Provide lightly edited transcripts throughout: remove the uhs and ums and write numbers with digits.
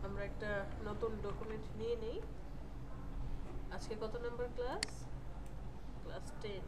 আমরা একটা নতুন ডকুমেন্ট নিয়ে নেই। আজকে কত নাম্বার ক্লাস? ক্লাস 10।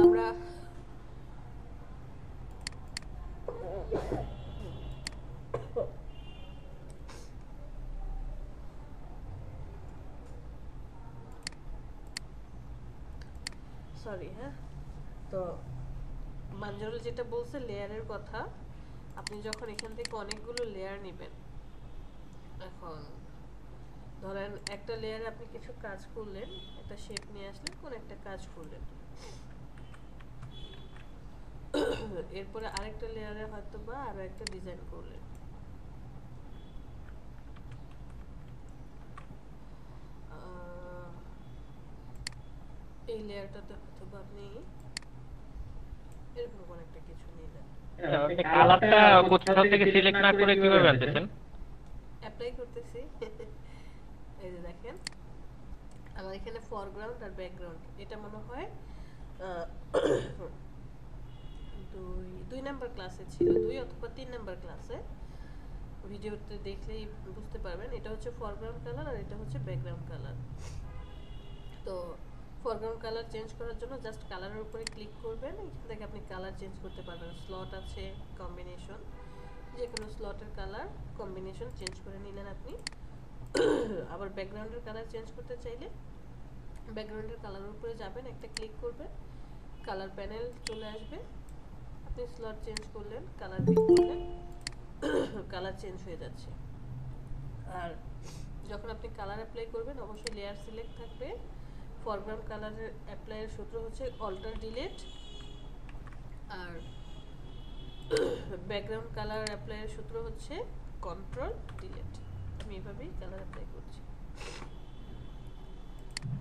আমরা সরি হ্যাঁ, তো মানজুরুল যেটা বলছে লেয়ারের কথা, আপনি যখন এখান থেকে অনেকগুলো লেয়ার নেবেন, এখন ধরেন একটা লেয়ারে আপনি কিছু কাজ করলেন, একটা শেপ নিয়ে আসলেন, কোন একটা কাজ করলেন, এরপরে আরেকটা লেয়ারে হয়তো বা আরো একটা ডিজাইন করলেন। এই লেয়ারটাতে হয়তো বা আপনি এরকম কোন একটা কিছু নিলেন। আপনি কালারটা কোথাও থেকে সিলেক্ট না করে কিভাবে আনতেছেন? অ্যাপ্লাই করতেছি। এই যে দেখেন আমার এখানে ফরগ্রাউন্ড আর ব্যাকগ্রাউন্ড, এটা মনে হয় দুই নাম্বার ক্লাসে ছিল, 2 অথবা 3 নাম্বার ক্লাসে, ভিডিওতে দেখলেই বুঝতে পারবেন। এটা হচ্ছে ফরগ্রাউন্ড কালার আর এটা হচ্ছে ব্যাকগ্রাউন্ড কালার। তো ফরগ্রাউন্ড কালার চেঞ্জ করার জন্য জাস্ট কালারের উপরে ক্লিক করবেন, এখান থেকে আপনি কালার চেঞ্জ করতে পারবেন। স্লট আছে, কম্বিনেশন, যে কোনো স্লটের কালার কম্বিনেশন চেঞ্জ করে নিলেন আপনি। আবার ব্যাকগ্রাউন্ডের কালার চেঞ্জ করতে চাইলে ব্যাকগ্রাউন্ডের কালারের উপরে যাবেন, একটা ক্লিক করবেন, কালার প্যানেল চলে আসবে, আপনি স্লট চেঞ্জ করলেন, কালার পিক করলেন, কালার চেঞ্জ হয়ে যাচ্ছে। আর যখন আপনি কালার অ্যাপ্লাই করবেন অবশ্যই লেয়ার সিলেক্ট থাকবে। ফরগ্রাউন্ড কালারের অ্যাপ্লাইয়ের সূত্র হচ্ছে অল্টার ডিলিট, আর ব্যাকগ্রাউন্ড কালার অ্যাপ্লাইয়ের সূত্র হচ্ছে কন্ট্রোল ডিলিট। আমি এভাবেই কালার অ্যাপ্লাই করছি।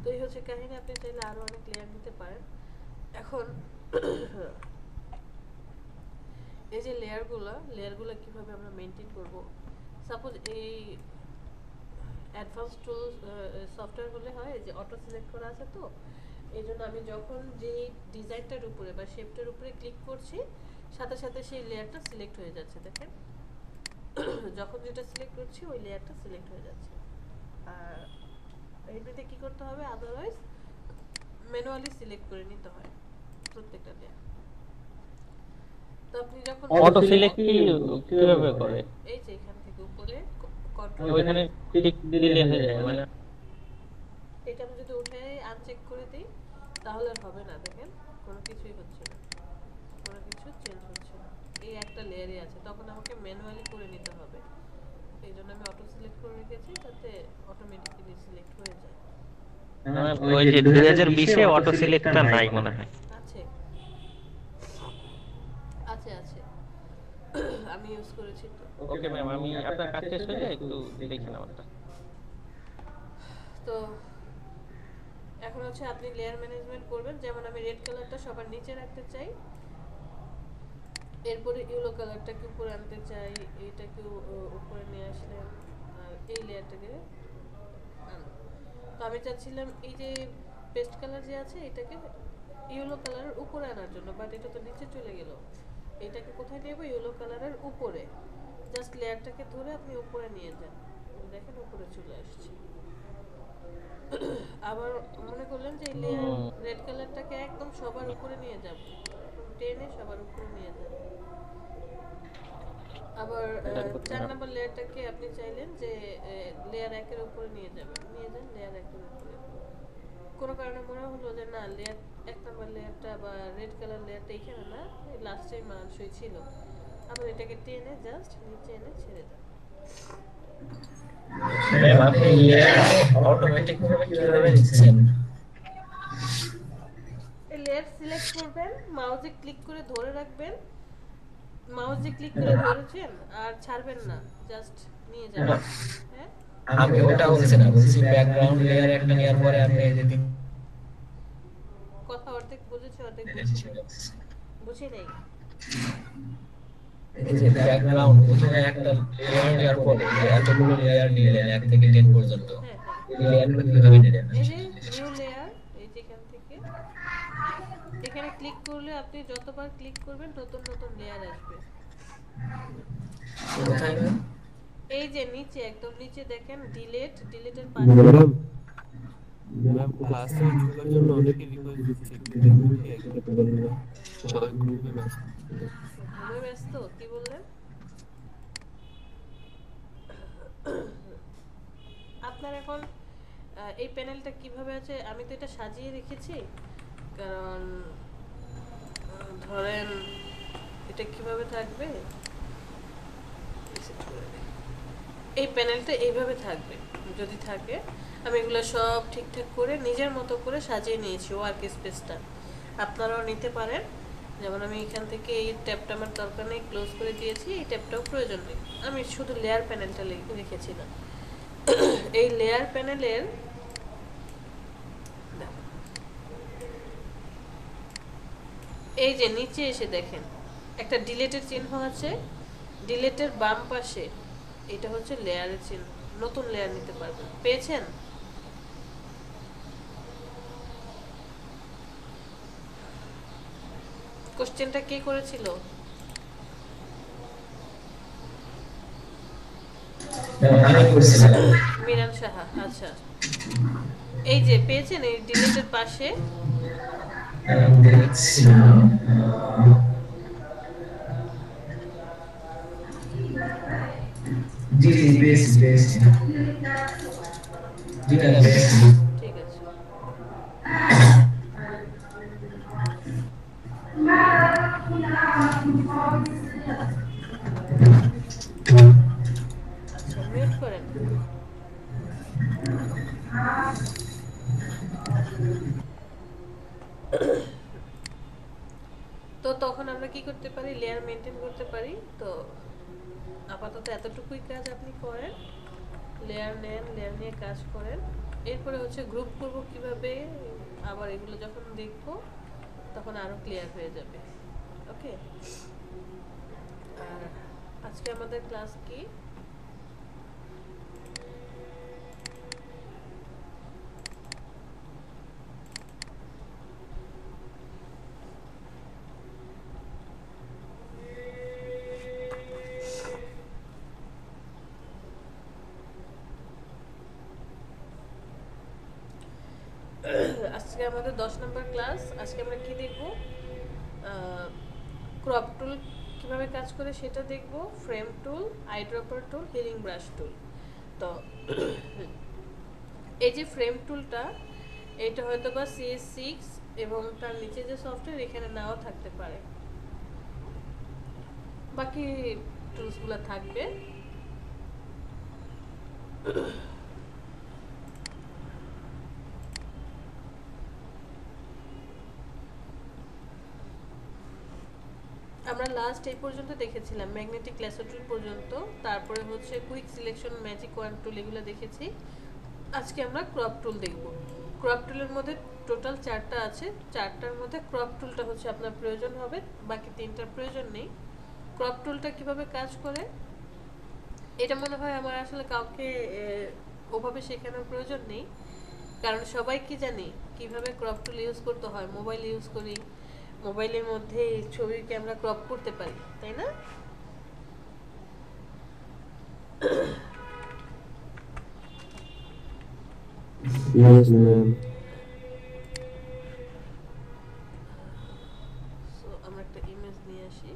তো এই হচ্ছে কাহিনী, আপনি চাইলে আরো অনেক লেয়ার নিতে পারেন। এখন এই যে লেয়ারগুলো কিভাবে আমরা মেইনটেইন করব, সাপোজ এই অ্যাডভান্স টুল সফটওয়্যার হলে হয় যে অটো সিলেক্ট করা আছে, তো এই জন্য আমি যখন যেই ডিজাইনটার উপরে বা শেপটার উপরে ক্লিক করছি সাথে সাথে সেই লেয়ারটা সিলেক্ট হয়ে যাচ্ছে। দেখেন যখন যেটা সিলেক্ট করছি ওই লেয়ারটা সিলেক্ট হয়ে যাচ্ছে। আর এমনিতে কি করতে হবে, আদারওয়াইজ ম্যানুয়ালি সিলেক্ট করে নিতে হয় প্রত্যেকটা লেয়ার। তো আপনি যখন অটো সিলেক্ট কিভাবে করে? এই যে এখান থেকে উপরে কন্ট্রোল ওইখানে ক্লিক দিলে হয়ে যায় মানে? এটা আমি যদি উঠে আনচেক করে দিই তাহলে আর হবে না। দেখেন কোনো কিছুই হচ্ছে না, কোনো কিছু চেঞ্জ হচ্ছে না, এই একটা লেয়ারই আছে, তখন আমাকে ম্যানুয়ালি করে নিতে হবে। এই জন্য আমি অটো সিলেক্ট করে রেখেছি যাতে অটোমেটিক্যালি সিলেক্ট হয়ে যায়। ওই যে 2020-এ অটো সিলেক্টটা নাই মনে হয়। আছে আছে আছে, আমি ইউজ করেছি তো। ওকে ম্যাম, আমি আপনার কাজ শেষ হলে একটু দেখে নেওয়াটা। তো এখন হচ্ছে আপনি লেয়ার ম্যানেজমেন্ট করবেন, যেমন আমি রেড কালারটা সবার নিচে রাখতে চাই, এরপরে ইয়েলো কালারটাকে উপরে আনতে চাই, এইটাকে উপরে নিয়ে আসলেন, আর এই লেয়ারটাকে তো আমি চাচ্ছিলাম এই যে পেস্ট কালার যে আছে এটাকে ইয়েলো কালারের উপরে আনার জন্য, বাট এটা তো নিচে চলে গেল। এটাকে কোথায় নেব, ইয়েলো কালারের উপরে, জাস্ট লেয়ারটাকে ধরে আপনি উপরে নিয়ে যান, দেখেন উপরে চলে আসছে। আবার মনে করলেন যে এই লেয়ার রেড কালারটাকে একদম সবার উপরে নিয়ে যাব, টেনে সবার উপরে নিয়ে যান। আবার 4 নাম্বার লেয়ারটাকে আপনি চাইলেন যে লেয়ার 1-এর উপরে নিয়ে যাবেন, নিয়ে যান লেয়ার 1-এর উপরে। কোনো কারণে মনে হলো যে না লেয়ার 1 নাম্বার লেয়ারটা বা রেড কালার লেয়ারটা এখানে না, লাস্টে মানানসই ছিল, আবার এটাকে টেনে জাস্ট নিচে এনে ছেড়ে দেন। ম্যাম আপনি লেয়ার অটোমেটিক ভাবে কিভাবে দিচ্ছেন? লেয়ার সিলেক্ট করবেন, মাউসে ক্লিক করে ধরে রাখবেন, মাউসে ক্লিক করে ধরেছেন আর ছাড়বেন না, জাস্ট নিয়ে যাবেন। হ্যাঁ, আমি ওটা বলছি না, বলছি ব্যাকগ্রাউন্ড লেয়ার একটা নেওয়ার পরে আপনি এই যে কথা অর্ধেক বুঝেছি অর্ধেক বুঝি নাই, বুঝি নাই। এই যে ব্যাকগ্রাউন্ড প্রথমে একটা লেয়ার নেওয়ার পরে যে এতগুলো লেয়ার নিলেন 1 থেকে 10 পর্যন্ত, হ্যাঁ হ্যাঁ, এই লেয়ারগুলো কিভাবে নিলেন? এই যে নিউ লেয়ার, এই যে এখান থেকে এখানে ক্লিক করলে আপনি যতবার ক্লিক করবেন নতুন নতুন লেয়ার আসবে। কোথায় না? এই যে নিচে একদম নিচে দেখেন ডিলিট, ডিলিটের ম্যাডাম, পাশে ম্যাম ক্লাসে ঢোকার জন্য অনেকে রিকোয়েস্ট দিচ্ছে, একটু দেখবেন কি অ্যাকসেপ্ট করবেন না, সবাই গ্রুপে মেসেজ করছে। ঘুমে ব্যস্ত, কি বললেন? আপনার এখন এই প্যানেলটা কিভাবে আছে, আমি তো এটা সাজিয়ে রেখেছি, কারণ ধরেন এটা কিভাবে থাকবে, এই প্যানেলটা এইভাবে থাকবে যদি থাকে। আমি এগুলো সব ঠিকঠাক করে নিজের মতো করে সাজিয়ে নিয়েছি ওয়ার্ক স্পেসটা, আপনারাও নিতে পারেন। যেমন আমি এখান থেকে এই ট্যাবটা আমার দরকার নেই, ক্লোজ করে দিয়েছি, এই ট্যাবটাও প্রয়োজন নেই, আমি শুধু লেয়ার প্যানেলটা রেখেছিলাম। এই লেয়ার প্যানেলের এই যে নিচে এসে দেখেন একটা ডিলেটের চিহ্ন আছে, ডিলেটের বাম পাশে এটা হচ্ছে লেয়ারের চিহ্ন, নতুন লেয়ার নিতে পারবেন, পেয়েছেন? কোশ্চেনটা কে করেছিল? আমি করছিলাম। মিরান সাহা। আচ্ছা, এই যে পেয়েছেন এই ডিলেটের পাশে, আমি দেখছি। জি জি, পেয়েছি পেয়েছি। জি না, পেয়েছি। ঠিক আছে। আচ্ছা, মিউট করেন। তো তখন আমরা কি করতে পারি, লেয়ার মেনটেন করতে পারি। তো আপাতত এতটুকুই কাজ আপনি করেন, লেয়ার নেন, লেয়ার নিয়ে কাজ করেন। এরপরে হচ্ছে গ্রুপ করব কিভাবে, আবার এগুলো যখন দেখব তখন আরো ক্লিয়ার হয়ে যাবে। ওকে, আর আজকে আমাদের ক্লাস কি? আজকে আমাদের 10 নম্বর ক্লাস। আজকে আমরা কি দেখব, ক্রপ টুল কিভাবে কাজ করে সেটা দেখব, ফ্রেম টুল, আইড্রপার টুল, হিলিং ব্রাশ টুল। তো এই যে ফ্রেম টুলটা, এটা হয়তো বা CS6 এবং তার নিচে যে সফটওয়্যার এখানে নাও থাকতে পারে, বাকি টুলসগুলো থাকবে। আমরা লাস্ট এই পর্যন্ত দেখেছিলাম ম্যাগনেটিক ল্যাসো টুল পর্যন্ত, তারপরে হচ্ছে কুইক সিলেকশন, ম্যাজিক ওয়ান্ড টুল, এগুলো দেখেছি। আজকে আমরা ক্রপ টুল দেখব। ক্রপ টুলের মধ্যে টোটাল 4টা আছে, 4টার মধ্যে ক্রপ টুলটা হচ্ছে আপনার প্রয়োজন হবে, বাকি 3টার প্রয়োজন নেই। ক্রপ টুলটা কিভাবে কাজ করে এটা মনে হয় আমার আসলে কাউকে ওভাবে শেখানোর প্রয়োজন নেই, কারণ সবাই কি জানি কিভাবে ক্রপ টুল ইউজ করতে হয়। মোবাইল ইউজ করি, মোবাইলের মধ্যে ছবিকে আমরা ক্রপ করতে পারি, তাই না? Yes, ma'am. সো আমরা একটা ইমেজ নিয়ে আসি।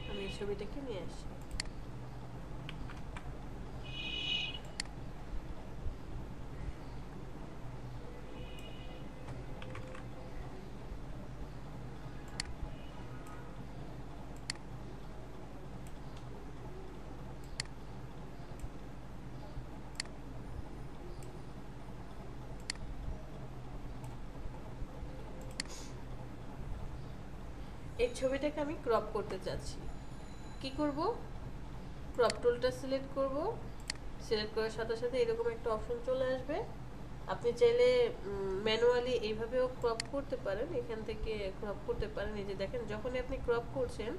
আমি এই ছবিটাকে নিয়ে আসি। এই ছবিটাকে আমি ক্রপ করতে চাচ্ছি। কি করব? ক্রপ টুলটা সিলেক্ট করব। সিলেক্ট করার সাথে সাথে এরকম একটা অপশন চলে আসবে। আপনি চাইলে ম্যানুয়ালি এইভাবেও ক্রপ করতে পারেন, এখান থেকে ক্রপ করতে পারেন। এই যে দেখেন, যখনই আপনি ক্রপ করছেন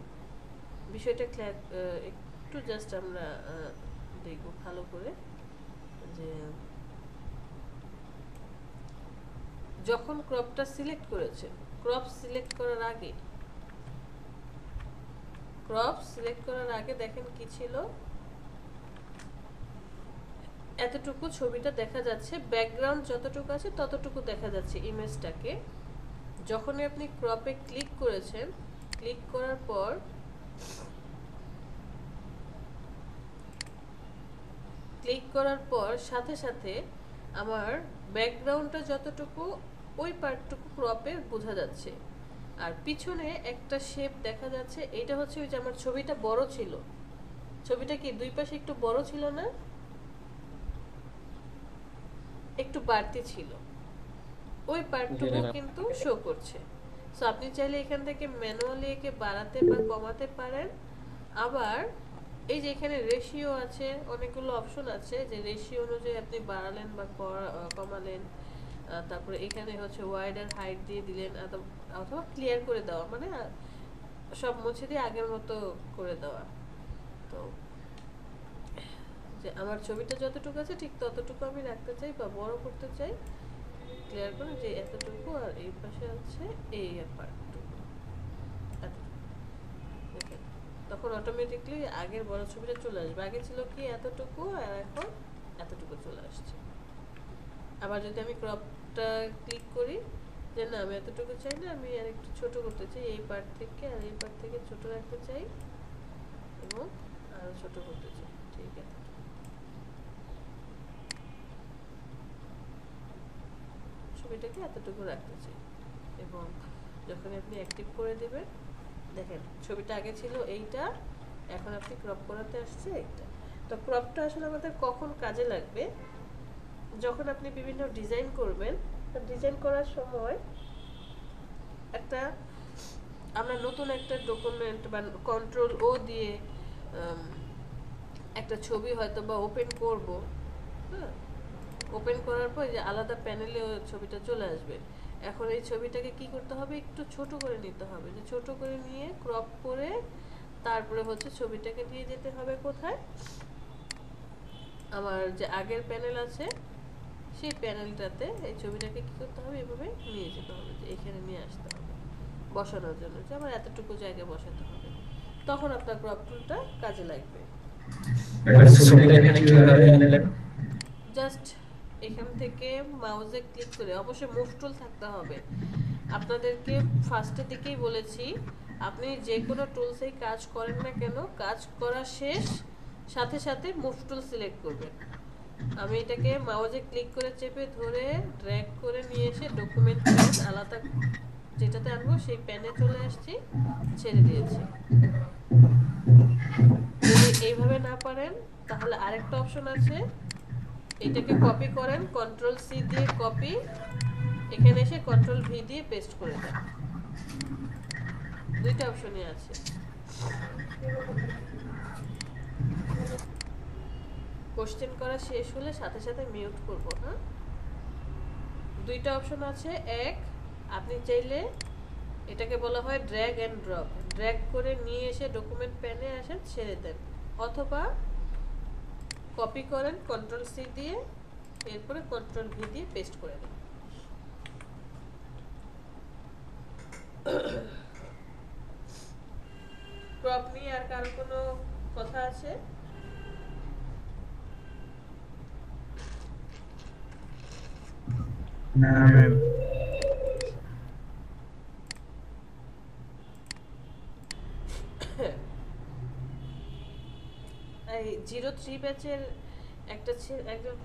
বিষয়টা একটু জাস্ট আমরা দেখব ভালো করে, যে যখন ক্রপটা সিলেক্ট করেছেন, ক্রপ সিলেক্ট করার আগে দেখেন কি ছিল, এতটুকু ছবিটা দেখা যাচ্ছে, ব্যাকগ্রাউন্ড যতটুকু আছে ততটুকু দেখা যাচ্ছে ইমেজটাকে। যখনই আপনি ক্রপে ক্লিক করেছেন, ক্লিক করার পর সাথে সাথে আমার ব্যাকগ্রাউন্ডটা যতটুকু, ওই পার্টটুকু ক্রপে বোঝা যাচ্ছে। আর পিছনে একটা শেপ দেখা যাচ্ছে, এটা হচ্ছে ওই যে আমার ছবিটা বড় ছিল, ছবিটা কি দুই পাশে একটু বড় ছিল না, একটু বাড়তি ছিল, ওই পার্টটুকু কিন্তু শো করছে। সো আপনি চাইলে এখান থেকে ম্যানুয়ালি একে বাড়াতে বা কমাতে পারেন। আবার এই যে এখানে রেশিও আছে, অনেকগুলো অপশন আছে, যে রেশিও অনুযায়ী আপনি বাড়ালেন বা কমালেন। তারপরে এখানে হচ্ছে ওয়াইড আর হাইট দিয়ে দিলেন, অথবা ক্লিয়ার করে দেওয়া, মানে সব মুছে দিয়ে আগের মতো করে দেওয়া। তো যে আমার ছবিটা যতটুকু আছে ঠিক ততটুকু আমি রাখতে চাই বা বড় করতে চাই, ক্লিয়ার করে যে এতটুকু, আর এই পাশে আছে এই পার্টটুকু দেখেন, তখন অটোমেটিকলি আগের বড় ছবিটা চলে আসবে। আগে ছিল কি এতটুকু, আর এখন এতটুকু চলে আসছে। আবার যদি আমি ক্রপটা ক্লিক করি, যে না আমি এতটুকু চাই না, আমি আর একটু ছোট করতে চাই, এই পার্ট থেকে আর এই পার্ট থেকে ছোট রাখতে চাই এবং আরো ছোট করতে চাই, ঠিক আছে, ছবিটাকে এতটুকু রাখতে চাই। এবং যখন আপনি অ্যাক্টিভ করে দিবেন, দেখেন ছবিটা আগে ছিল এইটা, এখন আপনি ক্রপ করাতে আসছে এইটা। তো ক্রপটা আসলে আমাদের কখন কাজে লাগবে? যখন আপনি বিভিন্ন ডিজাইন করবেন, ডিজাইন করার সময় আমরা নতুন একটা ডকুমেন্ট বা কন্ট্রোল ও দিয়ে একটা ছবি হয়তো বা ওপেন করব। হ্যাঁ, ওপেন করার পর যে আলাদা প্যানেলে ছবিটা চলে আসবে। এখন এই ছবিটাকে কি করতে হবে, একটু ছোট করে নিতে হবে, যে ছোট করে নিয়ে ক্রপ করে তারপরে হচ্ছে ছবিটাকে নিয়ে যেতে হবে কোথায়, আমার যে আগের প্যানেল আছে সেই প্যানেলটাতে এই ছবিটাকে কি করতে হবে, এভাবে নিয়ে যেতে হবে, যে এখানে নিয়ে আসতে হবে বসানোর জন্য, যে আমার এতটুকু জায়গায় বসাতে হবে। তখন আপনার ক্রপ টুলটা কাজে লাগবে। জাস্ট এখান থেকে মাউসে ক্লিক করে, অবশ্যই মুভ টুল থাকতে হবে। আপনাদেরকে ফার্স্টের দিকেই বলেছি, আপনি যে কোনো টুলসেই কাজ করেন না কেন, কাজ করা শেষ সাথে সাথে মুভ টুল সিলেক্ট করবেন। আমি এটাকে মাউসে ক্লিক করে চেপে ধরে ড্র্যাগ করে নিয়ে এসে ডকুমেন্ট প্যান আলাদা যেটাতে আনবো সেই প্যানে চলে আসছি, ছেড়ে দিয়েছি। যদি এইভাবে না পারেন তাহলে আরেকটা অপশন আছে, এটাকে কপি করেন, কন্ট্রোল সি দিয়ে কপি, এখানে এসে কন্ট্রোল ভি দিয়ে পেস্ট করে দেন। দুইটা অপশনই আছে। কোশ্চেন করা শেষ হলে সাথে সাথে মিউট করব। হ্যাঁ, দুইটা অপশন আছে। এক, আপনি চাইলে এটাকে বলা হয় ড্র্যাগ এন্ড ড্রপ, ড্র্যাগ করে নিয়ে এসে ডকুমেন্ট প্যানে আসেন, ছেড়ে দেন, অথবা কপি করেন কন্ট্রোল সি দিয়ে, এরপরে কন্ট্রোল ভি দিয়ে পেস্ট করে দেন। ক্রপ নিয়ে আর কার কোনো কথা আছে? না ম্যাম। এই 03 ব্যাচের একজন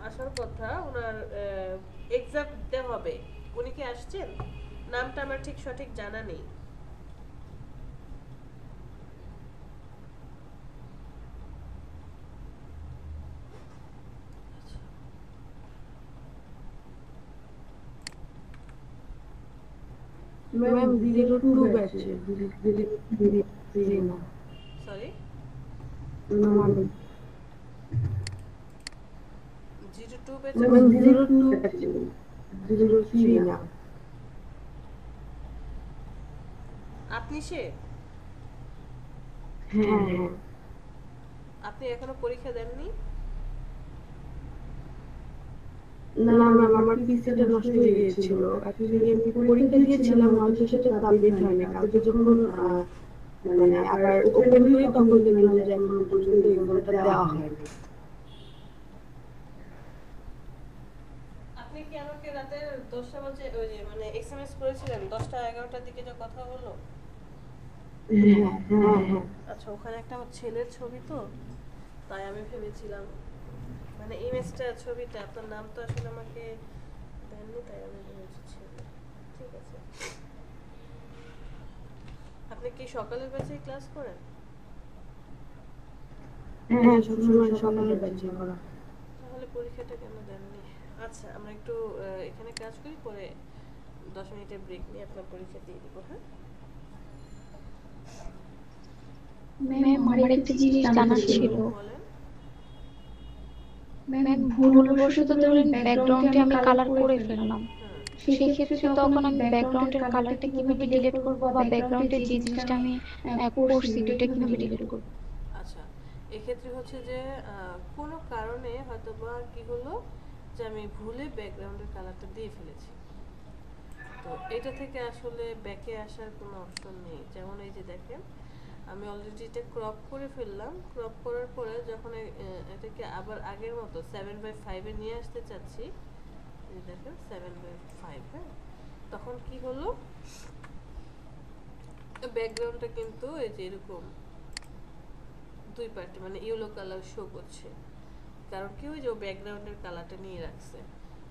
আসার কথা, ওনার এক্সাম দিতে হবে, উনি কি আসছেন? নামটা আমার ঠিক সঠিক জানা নেই। मैम 02 बैच है 03 ना sorry, ma'am 02 batch. Ma'am 02 batch है 03 ना আপনি সে, हाँ हाँ আপনি এখনো পরীক্ষা দেননি? না ম্যাম আমার পিসিটা নষ্ট হয়ে গিয়েছিল অ্যাকচুয়ালি আমি পরীক্ষা দিয়েছিলাম হয়তো সেটা আপডেট হয়নি কালকে যখন মানে আবার ওপেন করি তখন দেখলাম যে এখনো পর্যন্ত এক্সামটা দেওয়া হয়নি আপনি কি আমাকে রাতে 10টা বাজে ওই যে মানে এসএমএস করেছিলেন 10টা 11টার দিকে যে কথা হলো? হ্যাঁ হ্যাঁ হ্যাঁ আচ্ছা, ওখানে একটা আমার ছেলের ছবি তো, তাই আমি ভেবেছিলাম মানে ইমেজটা ছবিটা আপনার নাম তো আসলে আমাকে দেননি, তাই আমি ভেবেছি ছেলে। ঠিক আছে, আপনি কি সকালের ব্যাচেই ক্লাস করেন? হ্যাঁ সবসময় সকালের ব্যাচে করা তাহলে পরীক্ষাটা কেন দেননি? আচ্ছা, আমরা একটু এখানে কাজ করি, পরে 10 মিনিটের ব্রেক নিয়ে আপনার পরীক্ষা দিয়ে দিব। হ্যাঁ ম্যাম আমার একটা জিনিস জানার ছিল। বলেন। ম্যাম ভুলবশত ধরেন ব্যাকগ্রাউন্ডে আমি কালার করে ফেললাম, সেক্ষেত্রে তখন আমি ব্যাকগ্রাউন্ডের কালারটা কিভাবে ডিলিট করব বা ব্যাকগ্রাউন্ডে যে জিনিসটা আমি করছি ওটা কিভাবে ডিলিট করব? আচ্ছা, এক্ষেত্রে হচ্ছে যে কোনো কারণে হয়তো বা কি হলো যে আমি ভুলে ব্যাকগ্রাউন্ডের কালারটা দিয়ে ফেলেছি, তো এটা থেকে আসলে ব্যাকে আসার কোনো অপশন নেই। যেমন এই যে দেখেন, আমি অলরেডি এটা ক্রপ করে ফেললাম, ক্রপ করার পরে যখন এটাকে আবার আগের মতো 7/5 এ নিয়ে আসতে চাচ্ছি, এই দেখেন 7/5, হ্যাঁ, তখন কি হলো ব্যাকগ্রাউন্ডটা কিন্তু এই যে এরকম দুই পার্টে মানে ইয়েলো কালার শো করছে, কারণ কি ওই যে ব্যাকগ্রাউন্ডের কালারটা নিয়ে রাখছে।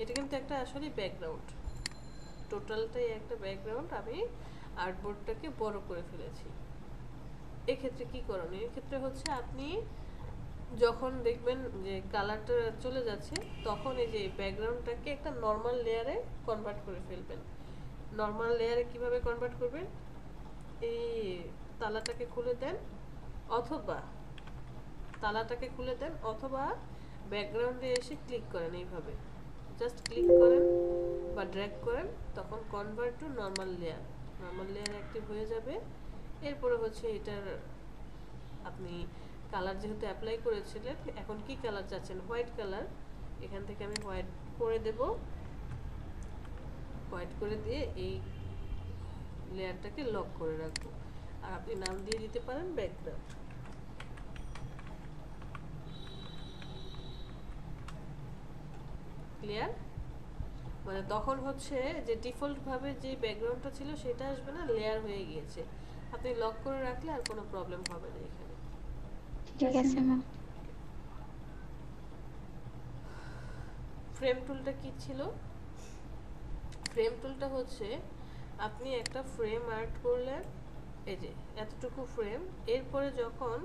এটা কিন্তু একটা আসলে ব্যাকগ্রাউন্ড, টোটালটাই একটা ব্যাকগ্রাউন্ড, আমি আর্টবোর্ডটাকে বড় করে ফেলেছি। এক্ষেত্রে কি করণীয়? এক্ষেত্রে হচ্ছে আপনি যখন দেখবেন যে কালারটা চলে যাচ্ছে, তখন এই যে ব্যাকগ্রাউন্ডটাকে একটা নর্মাল লেয়ারে কনভার্ট করে ফেলবেন। নর্মাল লেয়ারে কিভাবে কনভার্ট করবেন? এই তালাটাকে খুলে দেন, অথবা ব্যাকগ্রাউন্ডে এসে ক্লিক করেন, এইভাবে জাস্ট ক্লিক করেন বা ড্র্যাগ করেন, তখন convert to normal layer active হয়ে যাবে। এরপরে হচ্ছে এটার আপনি কালার যেহেতু অ্যাপ্লাই করেছিলেন, এখন কি কালার চাচ্ছেন? White colour. এখান থেকে আমি হোয়াইট করে দেব, হোয়াইট করে দিয়ে এই লেয়ারটাকে লক করে রাখবো। আর আপনি নাম দিয়ে দিতে পারেন ব্যাকগ্রাউন্ড। ক্লিয়ার? মানে তখন হচ্ছে যে ডিফল্ট ভাবে যে ব্যাকগ্রাউন্ডটা ছিল সেটা আসবে না, লেয়ার হয়ে গিয়েছে। আপনি লক করে রাখলে আর কোনো প্রবলেম হবে না এখানে। ঠিক আছে ম্যাম। ফ্রেম টুলটা কি ছিল? ফ্রেম টুলটা হচ্ছে আপনি একটা ফ্রেম আর্ট করলেন, এই যে এতটুকু ফ্রেম, এরপরে যখন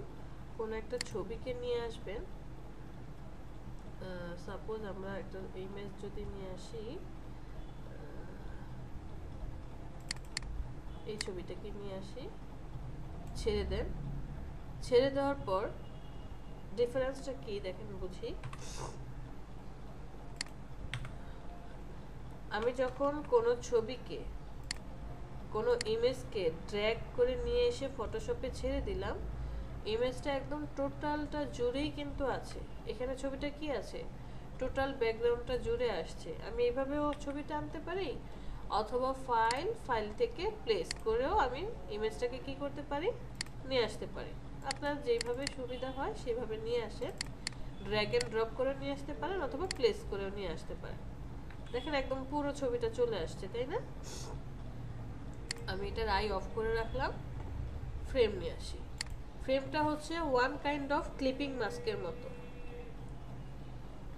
কোনো একটা ছবিকে নিয়ে আসবেন, সাপোজ আমরা একটা ইমেজ যদি নিয়ে আসি, এই ছবিটাকে নিয়ে আসি, ছেড়ে দেন। ছেড়ে দেওয়ার পর ডিফারেন্সটা কি দেখেন বুঝি। আমি যখন কোনো ছবিকে, কোনো ইমেজকে ড্র্যাগ করে নিয়ে এসে ফটোশপে ছেড়ে দিলাম, ইমেজটা একদম টোটালটা জুড়েই কিন্তু আছে। এখানে ছবিটা কি আছে? টোটাল ব্যাকগ্রাউন্ডটা জুড়ে আসছে। আমি এইভাবেও ছবিটা আনতে পারি, অথবা ফাইল থেকে প্লেস করেও আমি ইমেজটাকে কি করতে পারি? নিয়ে আসতে পারি। আপনার যেভাবে সুবিধা হয় সেভাবে নিয়ে আসেন, ড্র্যাগ এন্ড ড্রপ করে নিয়ে আসতে পারেন, অথবা প্লেস করেও নিয়ে আসতে পারেন। দেখেন একদম পুরো ছবিটা চলে আসছে, তাই না? আমি এটার আই অফ করে রাখলাম, ফ্রেম নিয়ে আসি। ফ্রেমটা হচ্ছে ওয়ান কাইন্ড অফ ক্লিপিং মাস্কের মতো।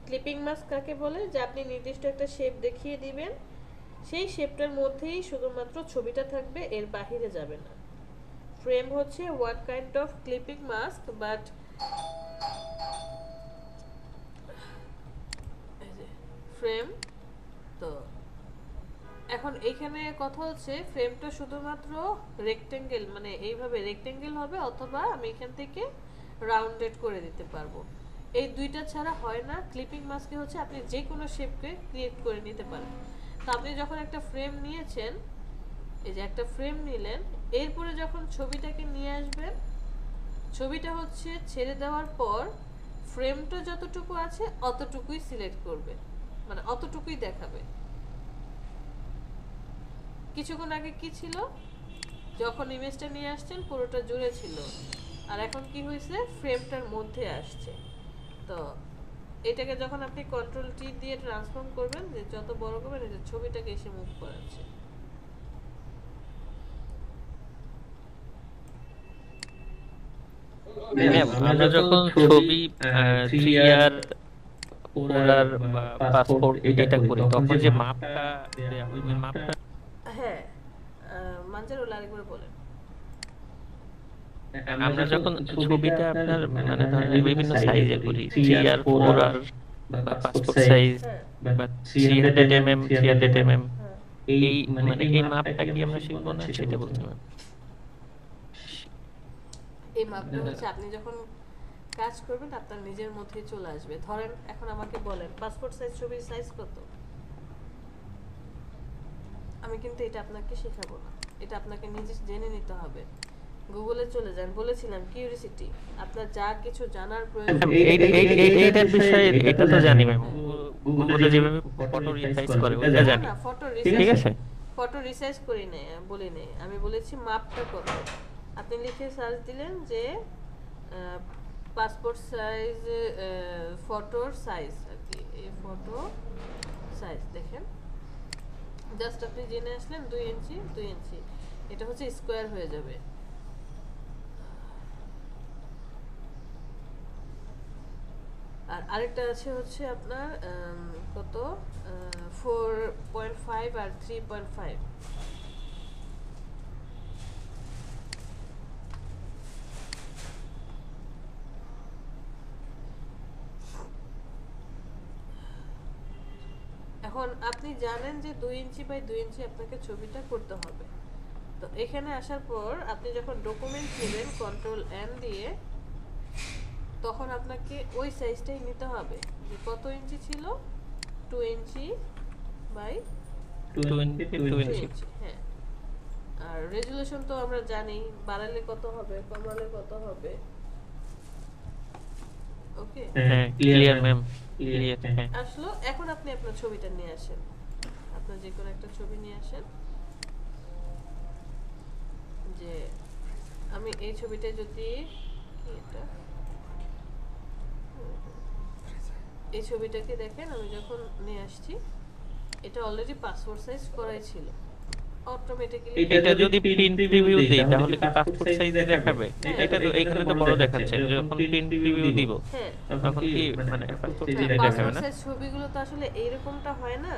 ক্লিপিং মাস্ক কাকে বলে? যে আপনি নির্দিষ্ট একটা শেপ দেখিয়ে দিবেন, সেই শেপটার মধ্যেই শুধুমাত্র ছবিটা থাকবে, এর বাহিরে যাবে না। ফ্রেম হচ্ছে one kind of clipping mask, but frame তো এখন এইখানে কথা হচ্ছে ফ্রেমটা শুধুমাত্র রেক্টেঙ্গেল, মানে এইভাবে রেক্টেঙ্গেল হবে, অথবা আমি এখান থেকে রাউন্ডেড করে দিতে পারবো। এই দুইটা ছাড়া হয় না। ক্লিপিং মাস্কে হচ্ছে আপনি যে কোনো শেপকে ক্রিয়েট করে নিতে পারেন। তো আপনি যখন একটা ফ্রেম নিয়েছেন, এই যে একটা ফ্রেম নিলেন, এরপরে যখন ছবিটাকে নিয়ে আসবেন, ছবিটা হচ্ছে ছেড়ে দেওয়ার পর ফ্রেমটা যতটুকু আছে অতটুকুই সিলেক্ট করবে, মানে অতটুকুই দেখাবে। কিছুক্ষণ আগে কি ছিল, যখন ইমেজটা নিয়ে আসছেন পুরোটা জুড়ে ছিল, আর এখন কি হয়েছে, ফ্রেমটার মধ্যে আসছে। তো এটাকে যখন আপনি কন্ট্রোল টি দিয়ে ট্রান্সফর্ম করবেন, যে যত বড় করবেন, এই যে ছবিটাকে এসে মুভ করাচ্ছে। ম্যাম আমরা যখন ছবি 3 আর 4 বা পাসপোর্ট এটা করি, তখন যে মাপটা দেয়া হয়, ওই মাপটা হ্যাঁ, মানজারুল আরেকবার বলেন। আমরা যখন ছবিটা আপনার মানে ধরেন বিভিন্ন সাইজে করি, 3 আর 4 বা পাসপোর্ট সাইজ বা 300 mm 300 mm, এই মানে এই মাপটা কি আমরা শিখবো না, সেটা বলতে পারি। এই মাপটা হচ্ছে আপনি যখন কাজ করবেন আপনার নিজের মধ্যেই চলে আসবে। ধরেন এখন আমাকে বলেন পাসপোর্ট সাইজ ছবির সাইজ কত, আমি কিন্তু এটা আপনাকে শেখাবো না, এটা আপনাকে নিজে জেনে নিতে হবে। গুগলে চলে যান, বলেছিলাম কিউরিসিটি, আপনার যা কিছু জানার প্রয়োজন। এইটার বিষয়ে এটা তো জানি ম্যাম, গুগলে যেভাবে ফটো রিসাইজ করে ওটা জানি, না, ফটো ঠিক আছে। ফটো রিসাইজ করি নাই, বলি নাই, আমি বলেছি মাপটা কত। আপনি লিখে সার্চ দিলেন যে পাসপোর্ট সাইজ, ফটোর সাইজ আর কি, এই ফটো সাইজ দেখেন, জাস্ট আপনি জেনে আসলেন 2 ইঞ্চি 2 ইঞ্চি, এটা হচ্ছে স্কোয়ার হয়ে যাবে। আর আরেকটা আছে হচ্ছে আপনার কত 4.5 আর 3.5। এখন আপনি জানেন যে 2 ইঞ্চি বাই 2 ইঞ্চি আপনাকে ছবিটা করতে হবে। তো এখানে আসার পর আপনি যখন ডকুমেন্ট নেবেন কন্ট্রোল এন দিয়ে, তখন আপনাকে ওই সাইজটাই নিতে হবে, যে কত ইঞ্চি ছিল, 2 ইঞ্চি বাই 2 ইঞ্চি। হ্যাঁ, আর রেজুলেশন তো আমরা জানি, বাড়ালে কত হবে, কমালে কত হবে। ওকে, হ্যাঁ ক্লিয়ার ম্যাম, ক্লিয়ার। হ্যাঁ আসলো। এখন আপনি আপনার ছবিটা নিয়ে আসেন, আপনার যে কোনো একটা ছবি নিয়ে আসেন। যে আমি এই ছবিটা যদি এটা, এই ছবিটাকে দেখেন, আমি যখন নিয়ে আসছি, এটা অলরেডি পাসপোর্ট সাইজ করাই ছিল অটোমেটিক্যালি। এটা যদি প্রিন্ট প্রিভিউ দেই তাহলে কি পাসপোর্ট সাইজ দেখাবে? এটা তো এখানে তো বড় দেখাচ্ছে, যখন প্রিন্ট প্রিভিউ দিব হ্যাঁ, তখন কি মানে পাসপোর্ট সাইজ দেখাবে পাসপোর্ট না? সাইজ ছবিগুলো তো আসলে এইরকমটা হয় না।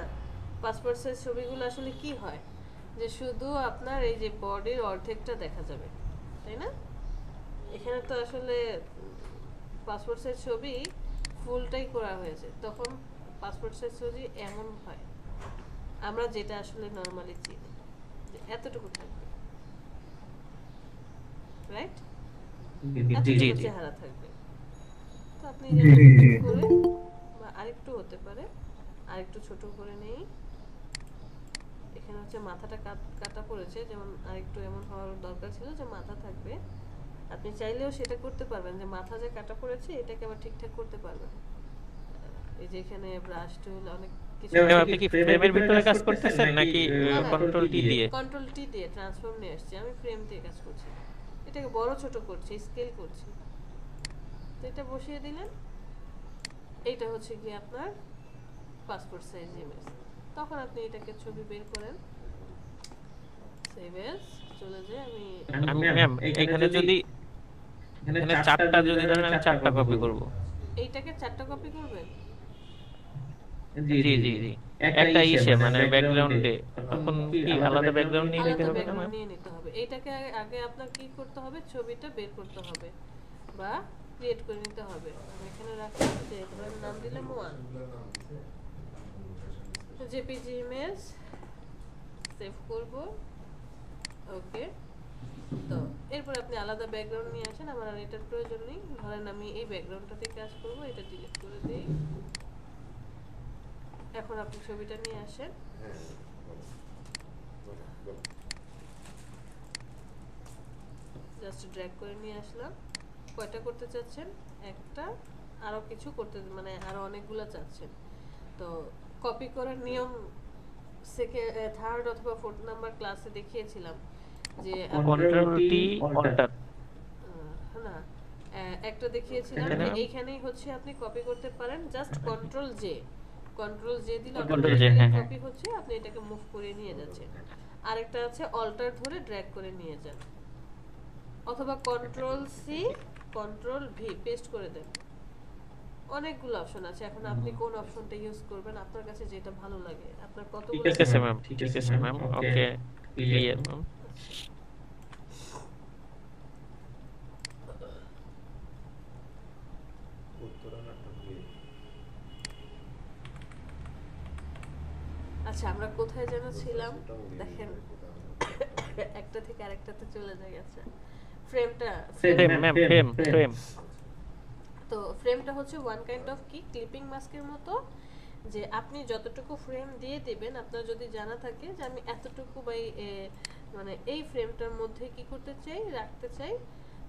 পাসপোর্ট সাইজ ছবিগুলো আসলে কি হয়, যে শুধু আপনার এই যে বডির অর্ধেকটা দেখা যাবে, তাই না? এখানে তো আসলে পাসপোর্ট সাইজ ছবি ফুলটাই করা হয়েছে, তখন পাসপোর্ট সাইজ ছবি এমন হয়, আমরা যেটা আসলে নরমালি চিনি, যে এতটুকু থাকবে, রাইট? এতটুকু চেহারা থাকবে। তো আপনি যেটা করে, বা আরেকটু হতে পারে, আরেকটু ছোট করে নেই। এখানে হচ্ছে মাথাটা কাটা পড়েছে, যেমন আরেকটু এমন হওয়ার দরকার ছিল যে মাথা থাকবে। আপনি চাইলেও সেটা করতে পারবেন, যে মাথা যে কাটা পড়েছে এটাকে আবার ঠিকঠাক করতে পারবেন। এই যে এখানে ব্রাশ টুল অনেক কিছু। আপনি কি ফ্রেমের ভিতরে কাজ করতেছেন নাকি কন্ট্রোল টি দিয়ে? কন্ট্রোল টি দিয়ে ট্রান্সফর্ম নিয়ে আসছি, আমি ফ্রেম দিয়ে কাজ করছি, এটাকে বড় ছোট করছি, স্কেল করছি। তো এটা বসিয়ে দিলেন, এইটা হচ্ছে কি আপনার পাসপোর্ট সাইজ ইমেজ। তখন আপনি এটাকে ছবি বের করেন, সেভ এজ চলে যায়। আমি ম্যাম এখানে যদি এখানে 4টা যদি ধরেন আমি 4টা কপি করব, এইটাকে 4টা কপি করবেন। জি জি জি একটা ইসে মানে ব্যাকগ্রাউন্ডে, তখন কি আলাদা ব্যাকগ্রাউন্ড নিয়ে নিতে আলাদা হবে না ব্যাকগ্রাউন্ড ম্যাম? নিয়ে নিতে হবে। এইটাকে আগে আপনার কি করতে হবে, ছবিটা বের করতে হবে বা ক্রিয়েট করে নিতে হবে। আমি এখানে রাখলাম, যে ধরেন নাম দিলাম 1 জেপিজি ইমেজ সেভ করব। ওকে, তো এরপর আপনি আলাদা ব্যাকগ্রাউন্ড নিয়ে আসেন, আমার আর এটার প্রয়োজন নেই। ধরেন আমি এই ব্যাকগ্রাউন্ডটাতে কাজ করব, এটা ডিলিট করে দেই। এখন আপনি ছবিটা নিয়ে আসেন। জাস্ট ড্র্যাগ করে নিয়ে আসলাম। কয়টা করতে চাচ্ছেন? একটা, আরো কিছু করতে মানে আরো অনেকগুলো চাচ্ছেন। তো কপি করার নিয়ম থার্ড অথবা ফোর্থ নাম্বার ক্লাসে দেখিয়েছিলাম যে কন্ট্রোল-টি অল্টার না, একটা দেখিয়েছিলাম যে এইখানেই হচ্ছে আপনি কপি করতে পারেন, জাস্ট কন্ট্রোল জে দিলে কপি হচ্ছে, আপনি এটাকে মুভ করে নিয়ে যাচ্ছেন। আরেকটা আছে অল্টার ধরে ড্র্যাগ করে নিয়ে যান, অথবা control C control V paste করে দেন। অনেকগুলো অপশন আছে, এখন আপনি কোন অপশনটা ইউজ করবেন, আপনার কাছে যেটা ভালো লাগে। আপনার কতগুলো? ঠিক আছে ম্যাম, ঠিক আছে ম্যাম, ওকে ক্লিয়ার ম্যাম। আচ্ছা, আমরা কোথায় যেন ছিলাম দেখেন, একটা থেকে আরেকটাতে চলে যায়। আচ্ছা, ফ্রেম। তো ফ্রেমটা হচ্ছে ওয়ান কাইন্ড অফ কি ক্লিপিং মাস্কের মতো, যে আপনি যতটুকু ফ্রেম দিয়ে দিবেন, আপনার যদি জানা থাকে যে আমি এতটুকু বাই মানে এই ফ্রেমটার মধ্যে কি করতে চাই, রাখতে চাই,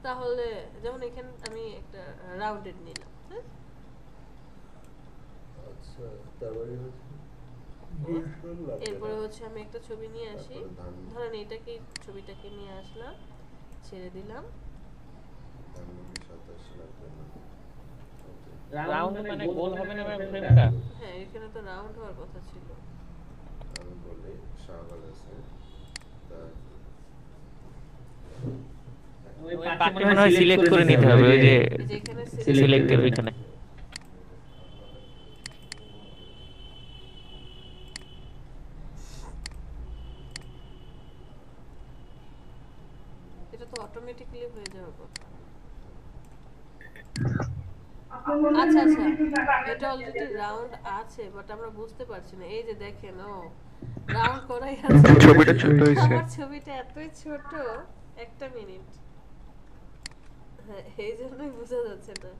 তাহলে যেমন এখানে আমি একটা রাউন্ডেড নিলাম। হ্যাঁ, আচ্ছা, তারপরে এরপরে হচ্ছে আমি একটা ছবি নিয়ে আসি, ধরেন এইটাকে, ছবিটাকে নিয়ে আসলাম, ছেড়ে দিলাম। রাউন্ড মানে গোল হবে না ম্যাম ফ্রেমটা? হ্যাঁ, এখানে তো রাউন্ড হওয়ার কথা ছিল। আমি বলি শাহবাগ আছে, ওই পাশে মনে হয় সিলেক্ট করে নিতে হবে, ওই যে যেখানে সিলেক্টের ওইখানে। এটা তো অটোমেটিক্যালি হয়ে যাওয়ার কথা। আচ্ছা, এটা অলরেডি রাউন্ড আছে, বাট আমরা বুঝতে পারছি না। এই যে দেখেন, ও রাউন্ড করাই আছে, ছবিটা ছোট হইছে। আমার ছবিটা এতই ছোট, একটা মিনিট। হ্যাঁ, এই জন্যই বোঝা যাচ্ছে না।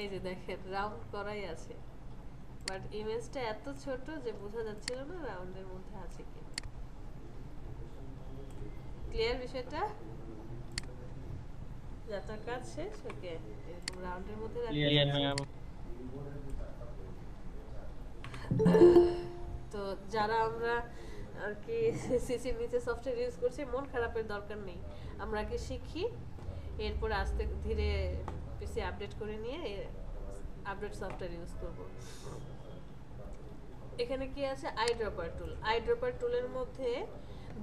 এই যে দেখেন, রাউন্ড করাই আছে, বাট ইমেজটা এত ছোট যে বোঝা যাচ্ছিল না রাউন্ডের মধ্যে আছে কি। ক্লিয়ার বিষয়টা? যাত্রার কাজ শেষ। ওকে, এরকম রাউন্ডের মধ্যে ক্লিয়ার ম্যাম। তো যারা আমরা আর কি সিসির নিচে সফটওয়্যার ইউজ করছি, মন খারাপের দরকার নেই, আমরা কি শিখি, এরপর আস্তে ধীরে পিসি আপডেট করে নিয়ে আপডেট সফটওয়্যার ইউজ করব। এখানে কি আছে? আইড্রপার টুল। আইড্রপার টুলের মধ্যে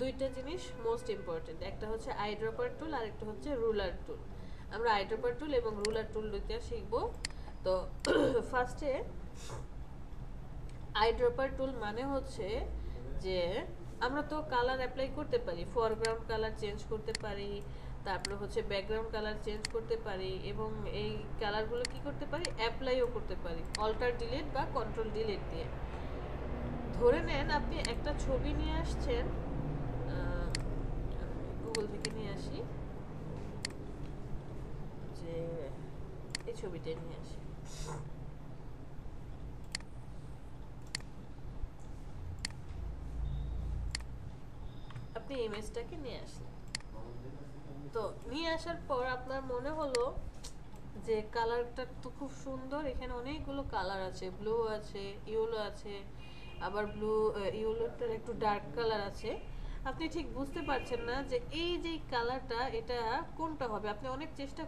দুইটা জিনিস মোস্ট ইম্পর্টেন্ট, একটা হচ্ছে আইড্রপার টুল আর একটা হচ্ছে রুলার টুল। আমরা আইড্রপার টুল এবং রুলার টুল দুইটা শিখব। তো ফার্স্টে আইড্রপার টুল মানে হচ্ছে যে আমরা তো কালার অ্যাপ্লাই করতে পারি, ফরগ্রাউন্ড কালার চেঞ্জ করতে পারি, তারপরে হচ্ছে ব্যাকগ্রাউন্ড কালার চেঞ্জ করতে পারি, এবং এই কালারগুলো কি করতে পারি, অ্যাপ্লাইও করতে পারি অল্টার ডিলিট বা কন্ট্রোল ডিলিট দিয়ে। ধরে নেন আপনি একটা ছবি নিয়ে আসছেন, গুগল থেকে নিয়ে আসি, যে এই ছবিটা নিয়ে আসি। আপনি ইমেজটাকে নিয়ে আসলেন, তো নিয়ে আসার পর আপনার মনে হলো যে কালারটা তো খুব সুন্দর, এখানে অনেকগুলো কালার আছে, ব্লু আছে, ইয়েলো আছে, আবার ইয়েলোটার একটু ডার্ক কালার আছে। আপনি ঠিক বুঝতে পারছেন না যে এই যে কালারটা, এটা কোনটা হবে। আপনি অনেক চেষ্টা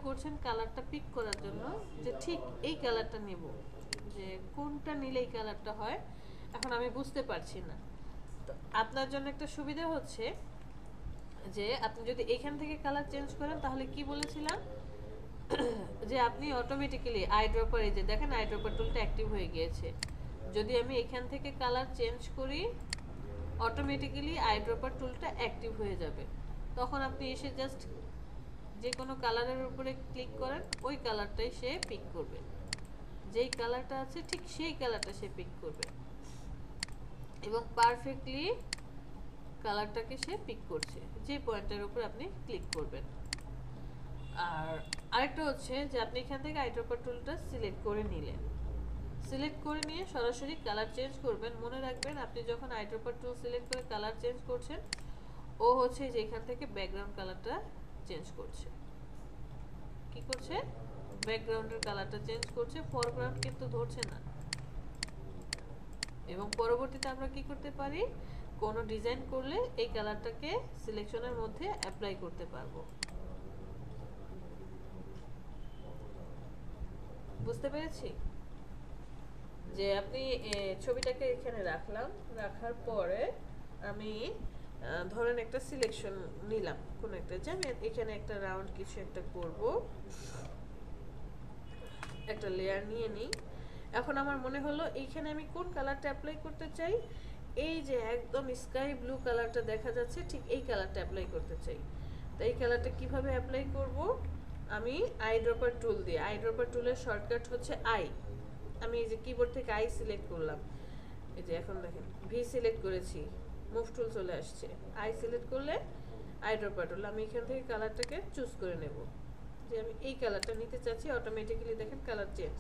করছেন কালারটা পিক করার জন্য, যে ঠিক এই কালারটা নেব, যে কোনটা নিলে এই কালারটা হয়। এখন আমি বুঝতে পারছি না। তো আপনার জন্য একটা সুবিধা হচ্ছে যে আপনি যদি এখান থেকে কালার চেঞ্জ করেন, তাহলে কি বলেছিলাম যে আপনি অটোমেটিক্যালি আইড্রপার, এই যে দেখেন আইড্রপার টুলটা অ্যাক্টিভ হয়ে গিয়েছে। যদি আমি এখান থেকে কালার চেঞ্জ করি, অটোমেটিক্যালি আইড্রপার টুলটা অ্যাক্টিভ হয়ে যাবে। তখন আপনি এসে জাস্ট যে কোনো কালারের উপরে ক্লিক করেন, ওই কালারটাই সে পিক করবে, যেই কালারটা আছে ঠিক সেই কালারটা সে পিক করবে। এবং পারফেক্টলি কালারটাকে সে পিক করছে যে পয়েন্টের উপর আপনি ক্লিক করবেন। আর আরেকটা হচ্ছে যে আপনি এখান থেকে আইড্রপার টুলটা সিলেক্ট করে নিলেন, সিলেক্ট করে নিয়ে সরাসরি কালার চেঞ্জ করবেন। মনে রাখবেন আপনি যখন আইড্রপার টুল সিলেক্ট করে কালার চেঞ্জ করছেন ও হচ্ছে যে এখান থেকে ব্যাকগ্রাউন্ড কালারটা চেঞ্জ করছে। কি করছে? ব্যাকগ্রাউন্ডের কালারটা চেঞ্জ করছে, ফরগ্রাউন্ড কিন্তু ধরছে না। এবং পরবর্তীতে আমরা কি করতে পারি, কোনো ডিজাইন করলে এই কালারটাকে সিলেকশনের মধ্যে অ্যাপ্লাই করতে পারবো। বুঝতে পেরেছি? যে আপনি ছবিটাকে এখানে রাখলাম, রাখার পরে আমি ধরেন একটা সিলেকশন নিলাম কোনো একটা, যে আমি এখানে একটা রাউন্ড কিছু একটা করব, একটা লেয়ার নিয়ে নিই। এখন আমার মনে হলো এইখানে আমি কোন কালারটা অ্যাপ্লাই করতে চাই, এই যে একদম স্কাই ব্লু কালারটা দেখা যাচ্ছে ঠিক এই কালারটা অ্যাপ্লাই করতে চাই। তো এই কালারটা কিভাবে অ্যাপ্লাই করব, আমি আইড্রপার টুল দিয়ে, আইড্রপার টুলের শর্টকাট হচ্ছে আই। আমি এই যে কিবোর্ড থেকে আই সিলেক্ট করলাম, এই যে এখন দেখেন ভি সিলেক্ট করেছি, মুভ টুল চলে আসছে, আই সিলেক্ট করলে আইড্রপার টুল। আমি এখান থেকে কালারটাকে চুজ করে নেব যে আমি এই কালারটা নিতে চাচ্ছি, অটোমেটিক্যালি দেখেন কালার চেঞ্জ,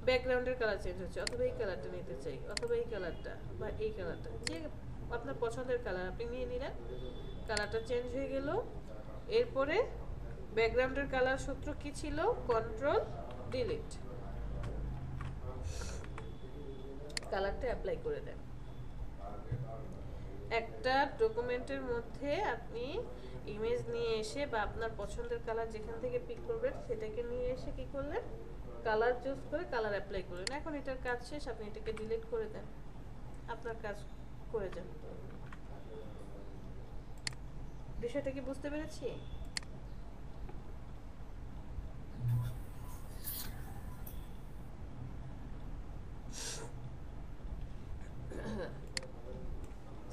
ব্যাকগ্রাউন্ডের কালার চেঞ্জ হচ্ছে। অথবা এই কালারটা নিতে চাই, অথবা এই কালারটা বা এই কালারটা, যে আপনার পছন্দের কালার আপনি নিয়ে নিলেন, কালারটা চেঞ্জ হয়ে গেল। এরপরে ব্যাকগ্রাউন্ডের কালার সূত্র কি ছিল, কন্ট্রোল ডিলিট, কালারটা অ্যাপ্লাই করে দেন। একটা ডকুমেন্টের মধ্যে আপনি ইমেজ নিয়ে এসে বা আপনার পছন্দের কালার যেখান থেকে পিক করবেন সেটাকে নিয়ে এসে কি করলেন, কালার চুজ করে কালার অ্যাপ্লাই করলেন। এখন এটার কাজ শেষ, আপনি এটাকে ডিলিট করে দেন, আপনার কাজ করে যান। বিষয়টা কি বুঝতে পেরেছি?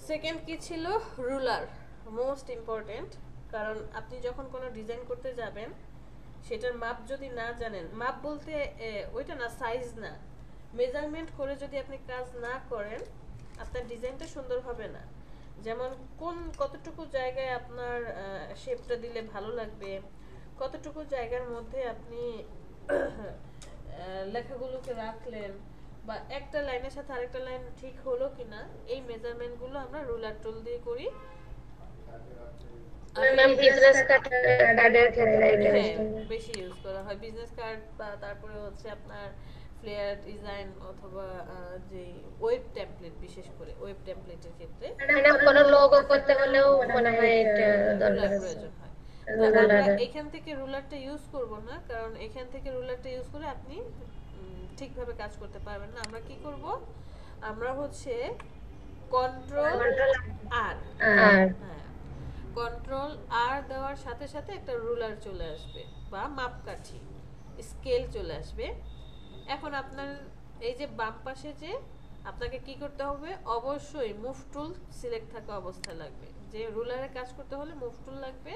সেকেন্ড কি ছিল, রুলার, মোস্ট ইম্পর্টেন্ট। কারণ আপনি যখন কোনো ডিজাইন করতে যাবেন সেটার মাপ যদি না জানেন, মাপ বলতে ওইটা না, সাইজ না, মেজারমেন্ট করে যদি আপনি কাজ না করেন আপনার ডিজাইনটা সুন্দর হবে না। যেমন কতটুকু জায়গায় আপনার শেপটা দিলে ভালো লাগবে, কতটুকু জায়গার মধ্যে আপনি লেখাগুলোকে রাখলেন, বা একটা লাইনের সাথে আরেকটা লাইন ঠিক হলো কিনা, এই মেজারমেন্টগুলো আমরা রুলার টুল দিয়ে করি। বেশি ইউজ করা হয় বিজনেস কার্ড, বা তারপরে হচ্ছে আপনার ফ্লেয়ার ডিজাইন, অথবা যে ওয়েব টেমপ্লেট, বিশেষ করে ওয়েব টেমপ্লেটের ক্ষেত্রে কোনো লোগো করতে হলেও মনে হয় এটা দরকার প্রয়োজন হয়। আমরা এখান থেকে রুলারটা ইউজ করব না, কারণ এখান থেকে রুলারটা ইউজ করে আপনি ঠিকভাবে কাজ করতে পারবেন না। আমরা কি করব, আমরা হচ্ছে কন্ট্রোল আর, হ্যাঁ, কন্ট্রোল আর দেওয়ার সাথে সাথে একটা রুলার চলে আসবে বা মাপকাঠি, স্কেল চলে আসবে। এখন আপনার এই যে বাম পাশে যে আপনাকে কি করতে হবে, অবশ্যই মুভ টুল সিলেক্ট থাকা অবস্থায় লাগবে। যে রুলারে কাজ করতে হলে মুভ টুল লাগবে।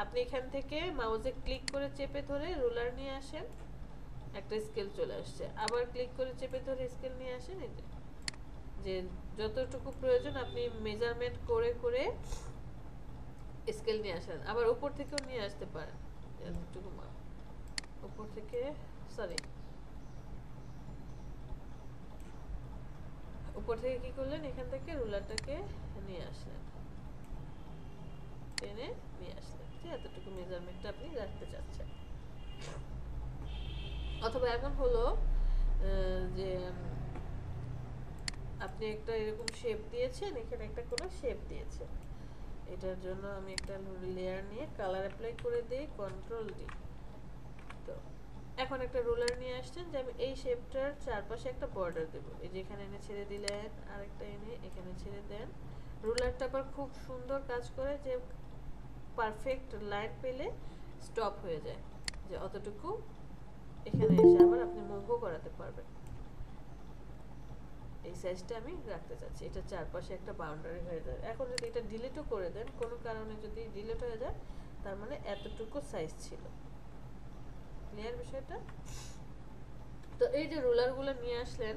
আপনি এখান থেকে মাউসে ক্লিক করে চেপে ধরে রুলার নিয়ে আসেন, একটা স্কেল চলে আসছে, আবার ক্লিক করে চেপে ধরে স্কেল নিয়ে আসেন। এই যে যতটুকু প্রয়োজন আপনি মেজারমেন্ট করে করে স্কেল নিয়ে আসেন। আবার উপর থেকেও নিয়ে আসতে পারেন, এতটুকু মাপ উপর থেকে, সরি উপর থেকে কি করলেন, এখান থেকে রুলারটাকে নিয়ে আসলেন, টেনে নিয়ে আসলেন, যে এতটুকু মেজারমেন্টটা আপনি রাখতে চাচ্ছেন। অথবা এমন হলো যে আপনি একটা এরকম শেপ দিয়েছেন, এখানে একটা কোনো শেপ দিয়েছেন, এটার জন্য আমি একটা লেয়ার নিয়ে কালার অ্যাপ্লাই করে দিই, কন্ট্রোল ডি। তো এখন একটা রুলার নিয়ে আসছেন যে আমি এই শেপটার চারপাশে একটা বর্ডার দেব, এই যে এখানে এনে ছেড়ে দিলেন, আরেকটা এনে এখানে ছেড়ে দেন। রুলারটা আবার খুব সুন্দর কাজ করে যে পারফেক্ট লাইন পেলে স্টপ হয়ে যায়, যে অতটুকু এখানে এসে আবার আপনি মুভও করাতে পারবেন। এই সাইজটা আমি রাখতে চাচ্ছি, এটা চারপাশে একটা বাউন্ডারি হয়ে যায়। এখন যদি এটা ডিলিটও করে দেন, কোনো কারণে যদি ডিলিট হয়ে যায়, তার মানে এতটুকু সাইজ ছিল। ক্লিয়ার বিষয়টা? তো এই যে রুলারগুলো নিয়ে আসলেন,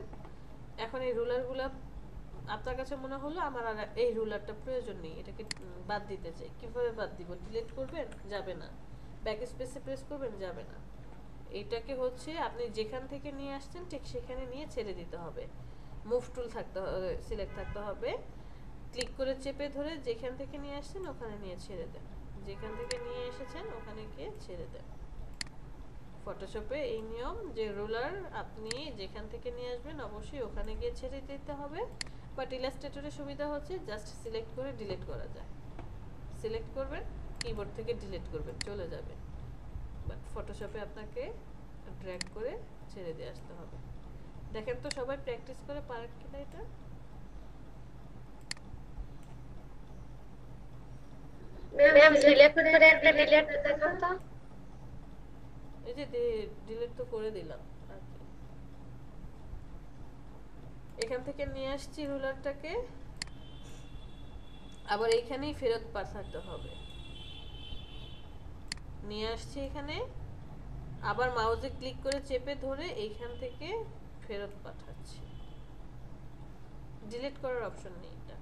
এখন এই রুলারগুলো আপনার কাছে মনে হলো আমার আর এই রুলারটা প্রয়োজন নেই, এটাকে বাদ দিতে চাই, কিভাবে বাদ দিব? ডিলিট করবেন? যাবে না। ব্যাক স্পেসে প্রেস করবেন? যাবে না। এইটাকে হচ্ছে আপনি যেখান থেকে নিয়ে আসছেন ঠিক সেখানে নিয়ে ছেড়ে দিতে হবে। মুভ টুল থাকতে হবে, সিলেক্ট থাকতে হবে, ক্লিক করে চেপে ধরে যেখান থেকে নিয়ে আসছেন ওখানে নিয়ে ছেড়ে দেন, যেখান থেকে নিয়ে এসেছেন ওখানে গিয়ে ছেড়ে দেন। ফটোশপে এই নিয়ম যে রুলার আপনি যেখান থেকে নিয়ে আসবেন অবশ্যই ওখানে গিয়ে ছেড়ে দিতে হবে। বাট ইলাস্ট্রেটরের সুবিধা হচ্ছে জাস্ট সিলেক্ট করে ডিলিট করা যায়। সিলেক্ট করবেন, কিবোর্ড থেকে ডিলিট করবেন, চলে যাবে। বাট ফটোশপে আপনাকে ড্র্যাগ করে ছেড়ে দিয়ে আসতে হবে। দেখেন তো সবাই প্র্যাকটিস করে পারেন কিনা এটা। ম্যাম সিলেক্ট করে একটা ডিলিট দেখান তো। এই যে ডিলিট তো করে দিলাম। এখান থেকে নিয়ে আসছি রুলারটাকে, আবার এইখানেই ফেরত পাঠাতে হবে। নিয়ে আসছি এখানে, আবার মাউসে ক্লিক করে চেপে ধরে এইখান থেকে ফেরত পাঠাচ্ছি। ডিলিট করার অপশন নেই এটা।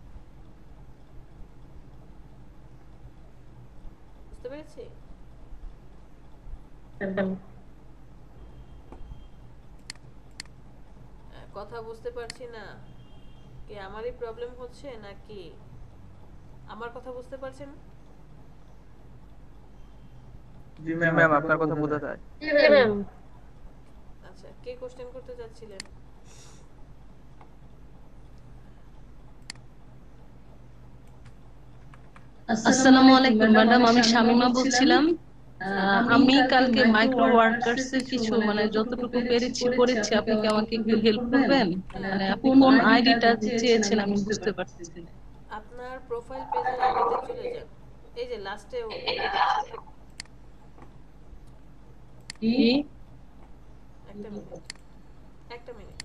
বুঝতে পেরেছি? কথা বুঝতে পারছি না, কি আমারই প্রবলেম হচ্ছে নাকি আমার কথা বুঝতে পারছেন? জি ম্যাম, আপনার কথা বোঝা যায়। জি ম্যাম। আচ্ছা, কে কোশ্চেন করতে যাচ্ছিলেন? আসসালামু আলাইকুম ম্যাডাম, আমি শামিমা বলছিলাম। আমি কালকে মাইক্রো ওয়ার্কার্স এর কিছু যতটুকু পেরেছি করেছি, আপনি কি আমাকে একটু হেল্প করবেন? আপনি কোন আইডিটা চেয়েছেন আমি বুঝতে পারছি না। আপনার প্রোফাইল পেজের আইডিতে চলে যান, এই যে লাস্টে একটা মিনিট।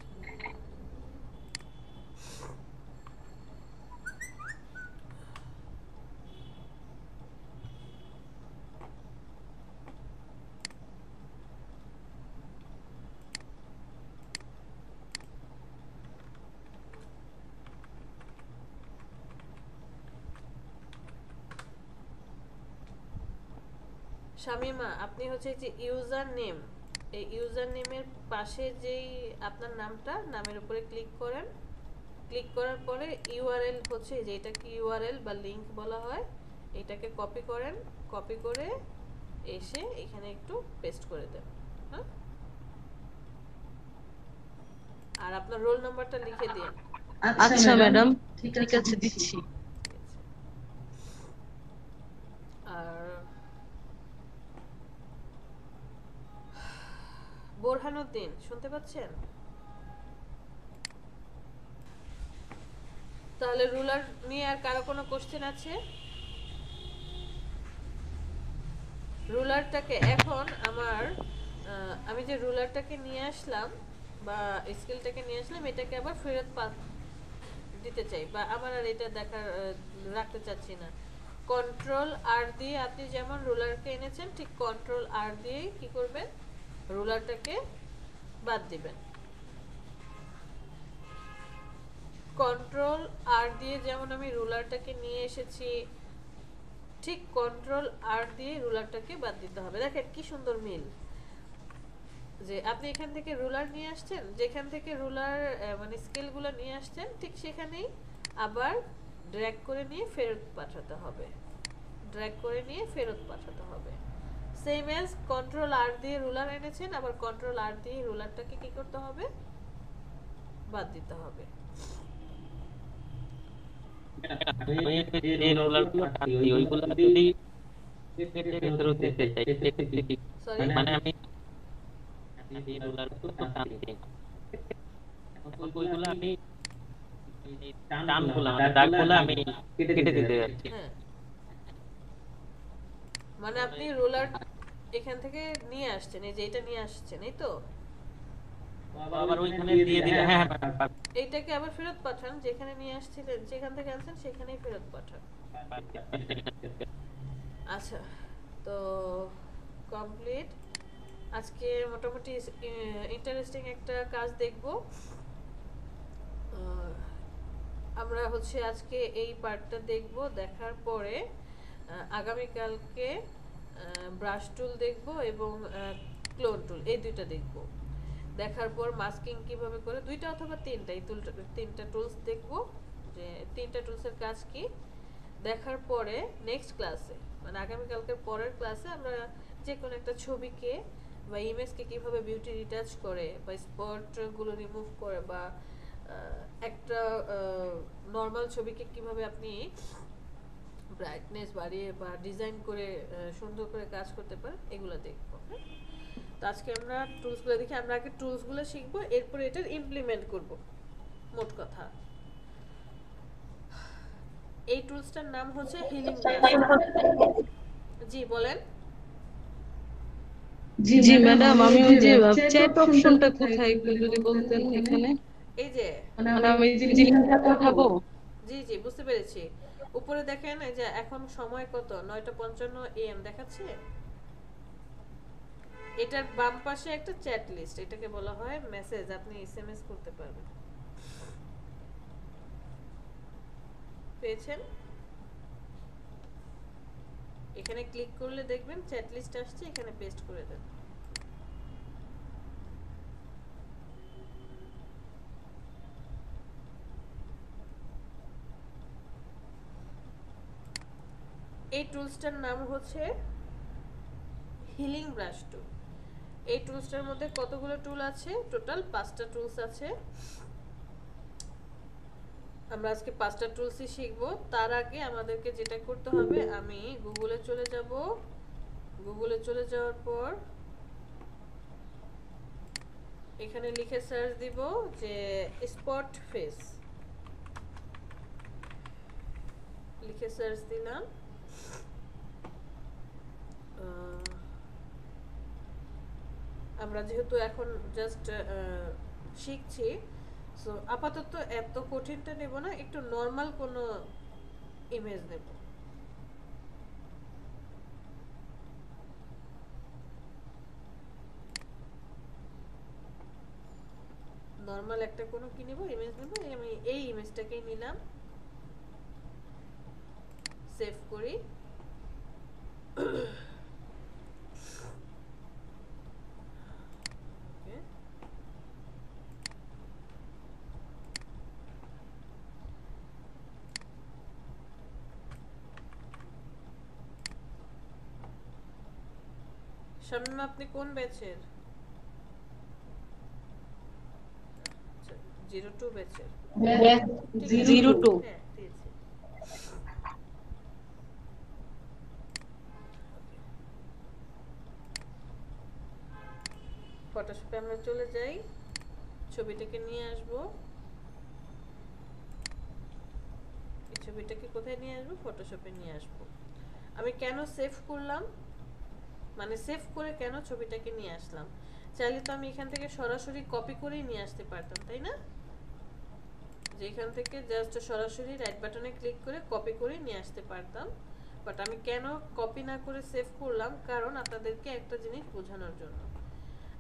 শামিমা, আপনি হচ্ছে যে ইউজার নেম, এই ইউজার নেমের পাশে যেই আপনার নামটা, নামের উপরে ক্লিক করেন। ক্লিক করার পরে ইউআরএল হচ্ছে যে এটাকে ইউআরএল বা লিংক বলা হয়, এটাকে কপি করেন। কপি করে এসে এখানে একটু পেস্ট করে দেন। হ্যাঁ, আর আপনার রোল নাম্বারটা লিখে দিন। আচ্ছা ম্যাডাম, ঠিক আছে, দিচ্ছি। আর বোরহানুদ্দিন শুনতে পাচ্ছেন? তাহলে রুলার নিয়ে আর কারো কোনো কোশ্চেন আছে? রুলারটাকে এখন আমি যে রুলারটাকে নিয়ে আসলাম বা স্কেলটাকে নিয়ে আসলাম, এটাকে আবার ফেরত দিতে চাই, বা আমার আর এটা রাখতে চাচ্ছি না। কন্ট্রোল আর দিয়ে আপনি যেমন রুলারকে এনেছেন ঠিক কন্ট্রোল আর দিয়ে কি করবেন, রুলারটাকে বাদ দিবেন। কন্ট্রোল আর দিয়ে যেমন আমি রুলারটাকে নিয়ে এসেছি ঠিক কন্ট্রোল আর দিয়ে রুলারটাকে বাদ দিতে হবে। দেখেন কি সুন্দর মিল, যে আপনি এখান থেকে রুলার নিয়ে আসছেন, যেখান থেকে রুলার স্কেলগুলো নিয়ে আসছেন ঠিক সেখানেই আবার ড্র্যাগ করে নিয়ে ফেরত পাঠাতে হবে। ড্র্যাগ করে নিয়ে ফেরত পাঠাতে হবে। সেম এজ কন্ট্রোল আর দিয়ে রুলার এনেছেন, আবার কন্ট্রোল আর দিয়ে রুলারটাকে কি করতে হবে, বাদ দিতে হবে। মানে আপনি রুলার এখান থেকে নিয়ে আসছেন, এই যে এটা নিয়ে আসছেন, এই তো আবার ওইখানে দিয়ে দিলে হ্যাঁ এইটাকে আবার ফেরত পাঠান, যেখানে নিয়ে আসছিলেন যেখান থেকে আনছেন সেখানেই ফেরত পাঠান। আচ্ছা, তো কমপ্লিট। আজকে মোটামুটি ইন্টারেস্টিং একটা কাজ দেখব। আমরা হচ্ছে আজকে এই পার্টটা দেখব, দেখার পরে আগামীকালকে ব্রাশ টুল দেখব এবং ক্লোন টুল, এই দুইটা দেখব। দেখার পর মাস্কিং কিভাবে করে, দুইটা অথবা তিনটা টুলস দেখব, যে তিনটা টুলসের কাজ কি। দেখার পরে নেক্সট ক্লাসে, মানে আগামীকালকের পরের ক্লাসে আমরা যে কোনো একটা ছবিকে বা ইমেজকে কিভাবে বিউটি রিটাচ করে বা স্পটগুলো রিমুভ করে বা একটা নর্মাল ছবিকে কিভাবে আপনি ব্রাইটনেস বাড়িয়ে বা ডিজাইন করে সুন্দর করে কাজ করতে পারেন, এগুলো দেখবো। তো আজকে আমরা টুলসগুলো দেখি। আমরা আগে টুলসগুলো শিখবো, এরপরে এটার ইমপ্লিমেন্ট করব। মোট কথা এই টুলসটার নাম হচ্ছে হিলিং ব্রাশ। জি বলেন। জি ম্যাডাম, আমি ওই যে চ্যাট অপশনটা কোথায় একটু যদি বলতেন এখানে। এই যে মানে আমি যে লিংকটা পাঠাবো। জি জি বুঝতে পেরেছি। উপরে দেখেন এই যে এখন সময় কত, 9:55 AM দেখাচ্ছে। এটার বাম পাশে একটা চ্যাট লিস্ট, এটাকে বলা হয় মেসেজ, আপনি এসএমএস করতে পারবেন। পেয়েছেন? এখানে ক্লিক করলে দেখবেন চ্যাট লিস্ট আসছে, এখানে পেস্ট করে দেন। এই টুলসটার নাম হচ্ছে হিলিং ব্রাশ টুল। এই টুলসটার মধ্যে কতগুলো টুল আছে? টোটাল 5টা টুলস আছে। আমরা আজকে 5টা টুলসই শিখবো। তার আগে আমাদেরকে যেটা করতে হবে, আমি গুগলে চলে যাব। গুগলে চলে যাওয়ার পর এখানে লিখে সার্চ দিব যে স্পট ফেস, লিখে সার্চ দিলাম। আমরা যেহেতু এখন জাস্ট শিখছি, সো আপাতত এত কঠিনটা নেব না, একটু নর্মাল কোনো ইমেজ নেব। নর্মাল একটা কোনো কি নেব, ইমেজ নেব। আমি এই ইমেজটাকেই নিলাম, সেভ করি। শামিমা আপনি কোন ব্যাচের? 02 ব্যাচের। 02। হ্যাঁ দিয়েছি। ফটোশপে আমরা চলে যাই, ছবিটাকে নিয়ে আসব। এই ছবিটাকে কোথায় নিয়ে আসব? ফটোশপে নিয়ে আসব। আমি কেন সেভ করলাম, মানে সেভ করে কেন ছবিটাকে নিয়ে আসলাম? চাইলে তো আমি এখান থেকে সরাসরি কপি করেই নিয়ে আসতে পারতাম, তাই না? যে এখান থেকে জাস্ট সরাসরি রাইট বাটনে ক্লিক করে কপি করে নিয়ে আসতে পারতাম, বাট আমি কেন কপি না করে সেভ করলাম? কারণ আপনাদেরকে একটা জিনিস বোঝানোর জন্য।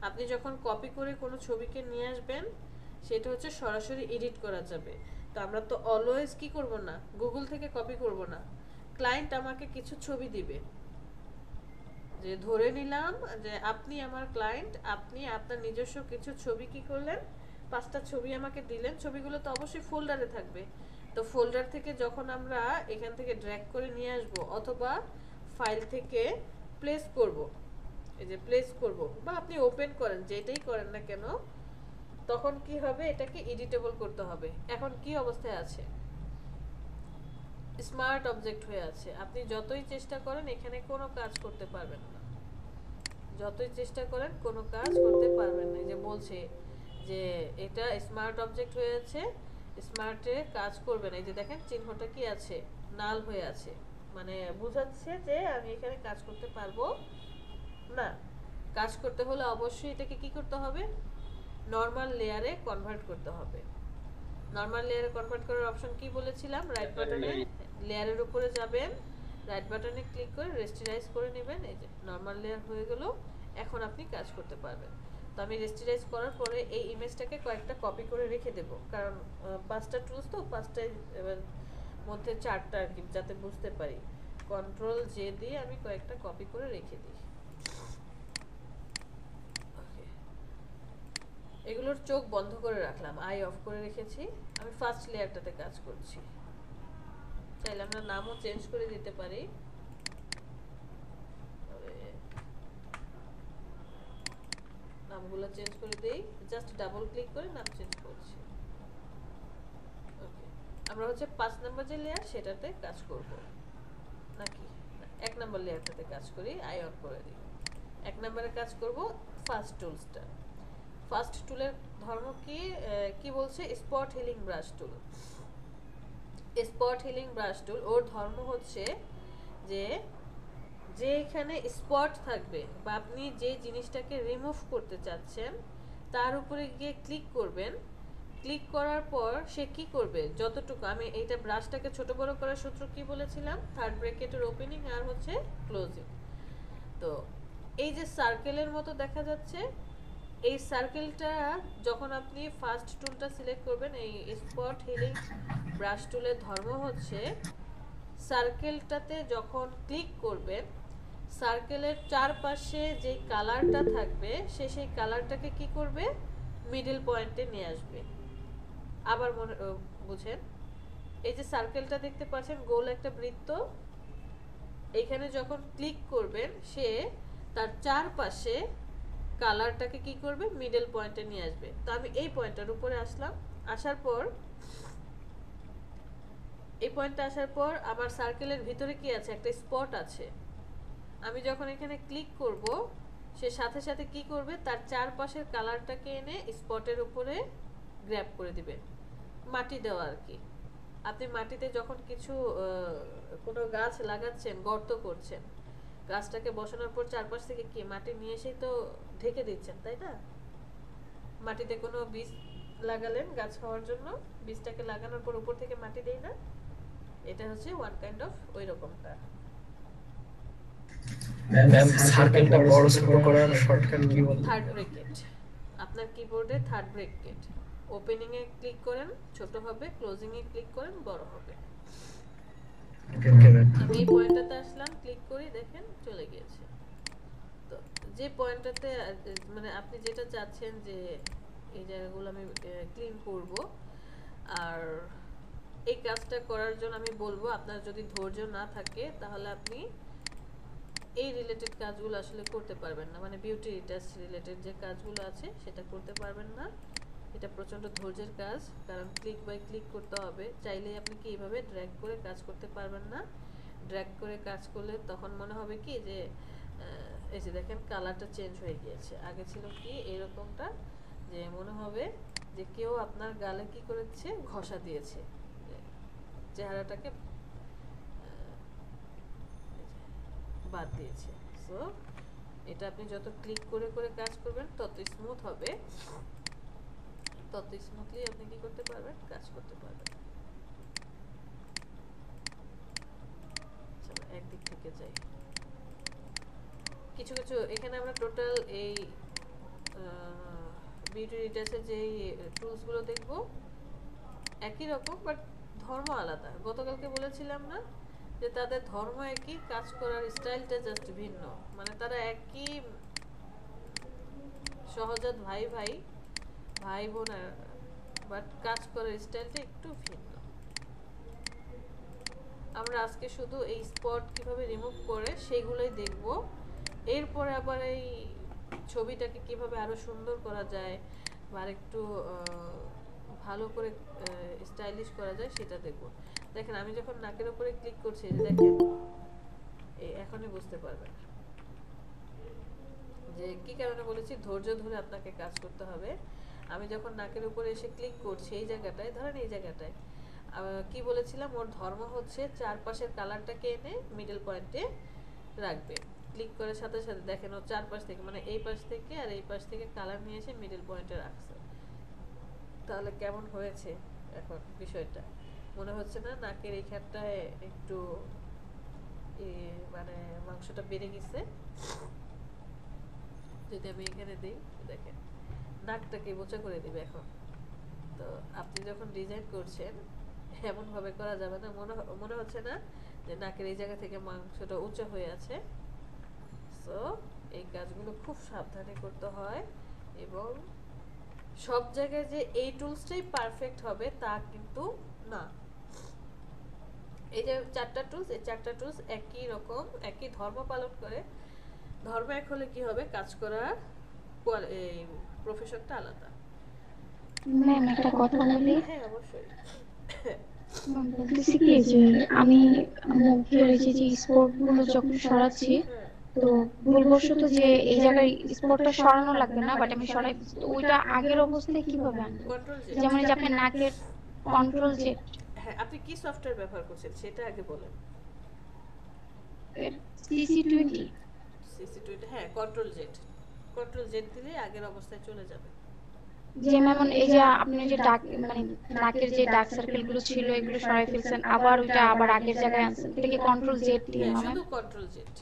আপনি যখন কপি করে কোনো ছবিকে নিয়ে আসবেন, সেটা হচ্ছে সরাসরি এডিট করা যাবে। তো আমরা তো অলওয়েজ কি করব না, গুগল থেকে কপি করব না। ক্লায়েন্ট আমাকে কিছু ছবি দিবে, যে ধরে নিলাম যে আপনি আমার ক্লায়েন্ট, আপনি আপনার নিজস্ব কিছু ছবি কি করলেন, 5টা ছবি আমাকে দিলেন। ছবিগুলো তো অবশ্যই ফোল্ডারে থাকবে। তো ফোল্ডার থেকে যখন আমরা এখান থেকে ড্র্যাগ করে নিয়ে আসব অথবা ফাইল থেকে প্লেস করব, এই যে প্লেস করব বা আপনি ওপেন করেন, যেটাই করেন না কেন, তখন কি হবে, এটাকে এডিটেবল করতে হবে। এখন কি অবস্থায় আছে? স্মার্ট অবজেক্ট হয়ে আছে। আপনি যতই চেষ্টা করেন এখানে কোনো কাজ করতে পারবেন না, যতই চেষ্টা করেন কোনো কাজ করতে পারবেন না। এই যে বলছে যে এটা স্মার্ট অবজেক্ট হয়ে আছে, স্মার্টে কাজ করবে না। এই যে দেখেন চিহ্নটা কি আছে, নাল হয়ে আছে, মানে বোঝাচ্ছে যে আমি এখানে কাজ করতে পারবো না। কাজ করতে হলে অবশ্যই এটাকে কি করতে হবে, নরমাল লেয়ারে কনভার্ট করতে হবে। নরমাল লেয়ারে কনভার্ট করার অপশন কি বলেছিলাম? রাইট বাটনে লেয়ারের উপরে যাবেন, রাইট বাটনে ক্লিক করে রেস্টারাইজ করে নেবেন। এই যে নরমাল লেয়ার হয়ে গেল, এখন আপনি কাজ করতে পারবেন। তো আমি রেস্টারাইজ করার পরে এই ইমেজটাকে কয়েকটা কপি করে রেখে দেব, কারণ 5টা টুলস তো 5টার মধ্যে 4টা আর কি, যাতে বুঝতে পারি। কন্ট্রোল জে দিয়ে আমি কয়েকটা কপি করে রেখে দিই। এগুলোর চোখ বন্ধ করে রাখলাম, আই অফ করে রেখেছি। আমি ফার্স্ট লেয়ারটাতে কাজ করছি। চাইলে আমরা নামও চেঞ্জ করে দিতে পারি। নামগুলো চেঞ্জ করে দেই, জাস্ট ডাবল ক্লিক করে নাম চেঞ্জ করছি। ওকে, আমরা হচ্ছে 5 নাম্বার যে লেয়ার সেটাতে কাজ করব নাকি 1 নাম্বার লেয়ারটাতে কাজ করি। আই অন করে দিই। 1 নাম্বারে কাজ করব ফার্স্ট টুলসটা। ফার্স্ট টুলের ধর্ম কি বলছে? Spot healing brush tool. Spot healing brush tool ওর ধর্ম হচ্ছে যে এখানে স্পট থাকবে বা আপনি যে জিনিসটাকে রিমুভ করতে চাচ্ছেন তার উপরে গিয়ে ক্লিক করবেন। ক্লিক করার পর সে কি করবে, যতটুকু আমি এইটা ব্রাশটাকে ছোট বড় করার সূত্র কি বলেছিলাম, থার্ড ব্র্যাকেটের ওপেনিং আর হচ্ছে ক্লোজিং। তো এই যে সার্কেলের মতো দেখা যাচ্ছে, এই সার্কেলটা যখন আপনি ফার্স্ট টুলটা সিলেক্ট করবেন, এই স্পট হিলিং ব্রাশ টুলের ধর্ম হচ্ছে সার্কেলটাতে যখন ক্লিক করবেন সার্কেলের চারপাশে যে কালারটা থাকবে সেই কালারটাকে কি করবে, মিডল পয়েন্টে নিয়ে আসবে। আবার মনে বুঝেন, এই যে সার্কেলটা দেখতে পাচ্ছেন গোল একটা বৃত্ত, এখানে যখন ক্লিক করবেন সে তার চারপাশে কালারটাকে কি করবে, মিডল পয়েন্টে নিয়ে আসবে। তো আমি এই পয়েন্টটার উপরে আসলাম, আসার পর এই পয়েন্টে আসার পর আমার সার্কেলের ভিতরে কি আছে, একটা স্পট আছে। আমি যখন এখানে ক্লিক করব সে সাথে সাথে কি করবে, তার চারপাশের কালারটাকে এনে স্পটের উপরে গ্র্যাব করে দিবে। মাটি দেওয়া আর কি। আপনি মাটিতে যখন কিছু কোনো গাছ লাগাচ্ছেন, গর্ত করছেন, গাছটাকে বসানোর পর চারপাশ থেকে কি মাটি নিয়ে এসেই তো ঢেকে দিচ্ছেন, তাই না? মাটিতে কোনো বীজ লাগালেন গাছ হওয়ার জন্য, বীজটাকে লাগানোর পর উপর থেকে মাটি দেই না, এটা হচ্ছে ওয়ান কাইন্ড অফ ওই রকমটা। ম্যাম সার্কেলটা বড় ছোট করার শর্টকাট কি বলতে? Third bracket. আপনার কিবোর্ডে থার্ড ব্র্যাকেট, ওপেনিং এ ক্লিক করেন ছোট হবে, ক্লোজিং এ ক্লিক করেন বড় হবে। Okay ma'am. আমি এই পয়েন্টটাতে আসলাম, ক্লিক করি, দেখেন চলে গিয়েছে। তো যে পয়েন্টটাতে মানে আপনি যেটা চাচ্ছেন যে এই জায়গাগুলো আমি ক্লিন করব, আর এই কাজটা করার জন্য আমি বলবো আপনার যদি ধৈর্য না থাকে তাহলে আপনি এই রিলেটেড কাজগুলো আসলে করতে পারবেন না, মানে বিউটি রিটাচ রিলেটেড যে কাজগুলো আছে সেটা করতে পারবেন না। এটা প্রচন্ড ধৈর্যের কাজ, কারণ ক্লিক বাই ক্লিক করতে হবে। চাইলেই আপনি কি এইভাবে ড্র্যাগ করে কাজ করতে পারবেন না। ড্র্যাগ করে কাজ করলে তখন মনে হবে কি যে এই যে দেখেন কালারটা চেঞ্জ হয়ে গিয়েছে। আগে ছিল কি এরকমটা যে মনে হবে যে কেউ আপনার গালে কি করেছে, ঘষা দিয়েছে, চেহারাটাকে বাদ দিয়েছে। সো এটা আপনি যত ক্লিক করে করে কাজ করবেন তত স্মুথ হবে, তত স্মুথলি আপনি কি করতে পারবেন, কাজ করতে পারবেন। চলো একদিক থেকে যাই। কিছু কিছু এখানে আমরা টোটাল এই বিউটি রিটাচের যে টুলসগুলো দেখব একই রকম, বাট ধর্ম আলাদা। গতকালকে বলেছিলাম না যে তাদের ধর্ম একই, কাজ করার স্টাইলটা জাস্ট ভিন্ন। মানে তারা একই সহজাত ভাই ভাই ভাই বোন, বাট কাজ করার স্টাইলটা একটু ভিন্ন। আমরা আজকে শুধু এই স্পট কিভাবে রিমুভ করে সেইগুলোই দেখব। এরপরে আবার এই ছবিটাকে কিভাবে আরো সুন্দর করা যায় বা আরেকটু ভালো করে স্টাইলিশ করা যায় সেটা দেখব। দেখেন আমি যখন নাকের উপরে ক্লিক করছি, দেখেন এখনই বুঝতে পারবেন যে কি কারণে বলেছি ধৈর্য ধরে আপনাকে কাজ করতে হবে। আমি যখন নাকের উপরে এসে ক্লিক করছি এই জায়গাটায়, ধরেন এই জায়গাটায় কি বলেছিলাম, ওর ধর্ম হচ্ছে চারপাশের কালারটাকে এনে মিডল পয়েন্টে রাখবে। ক্লিক করার সাথে সাথে দেখেন ও চারপাশ থেকে, মানে এই পাশ থেকে আর এই পাশ থেকে কালার নিয়ে এসে মিডল পয়েন্টে রাখছে। তাহলে কেমন হয়েছে এখন বিষয়টা? মনে হচ্ছে না নাকের এইখানটায় একটু মানে মাংসটা বেড়ে গেছে? যদি আমি এখানে দিই, দেখেন নাকটাকে বোচা করে দিবে এখন। তো আপনি যখন ডিজাইন করছেন এমন ভাবে করা যাবে না, মনে হচ্ছে না যে নাকের এই জায়গা থেকে মাংসটা উঁচু হয়ে আছে। সো এই কাজগুলো খুব সাবধানে করতে হয়, এবং সব জায়গায় যে এই টুলসটাই পারফেক্ট হবে তা কিন্তু না। এই যে চারটা টুলস, এই চারটা টুলস একই রকম, একই ধর্ম পালন করে। ধর্ম এক হলে কি হবে, কাজ করার এই প্রফেশনটা আলাদা। ম্যাম একটা কথা বলি। হ্যাঁ অবশ্যই। বলতেছি কি যে আমি মুখের এই যে স্পট গুলো যখন সরাচ্ছি, তো ভুলবশত যে এই জায়গায় স্পটটা সরানো লাগবে না, বাট আমি সরাই, তো ওইটা আগের অবস্থায় কিভাবে আনবো? Control Z. যেমন এই যে আপনার নাকের কন্ট্রোল জেড। হ্যাঁ, আপনি কি সফটওয়্যার ব্যবহার করছেন সেটা আগে বলেন। CC20। CC20, হ্যাঁ কন্ট্রোল জেড। কন্ট্রোল জেড দিলে আগের অবস্থায় চলে যাবে। যে যেমন এই যে আপনি যে ডাক মানে নাকের যে ডার্ক সার্কেল গুলো ছিল এগুলো সরাই ফেলছেন, আবার ওইটা আবার আগের জায়গায় আনছেন, এটা কি কন্ট্রোল জেড দিয়ে হ্যাঁ, হবে? শুধু কন্ট্রোল জেড,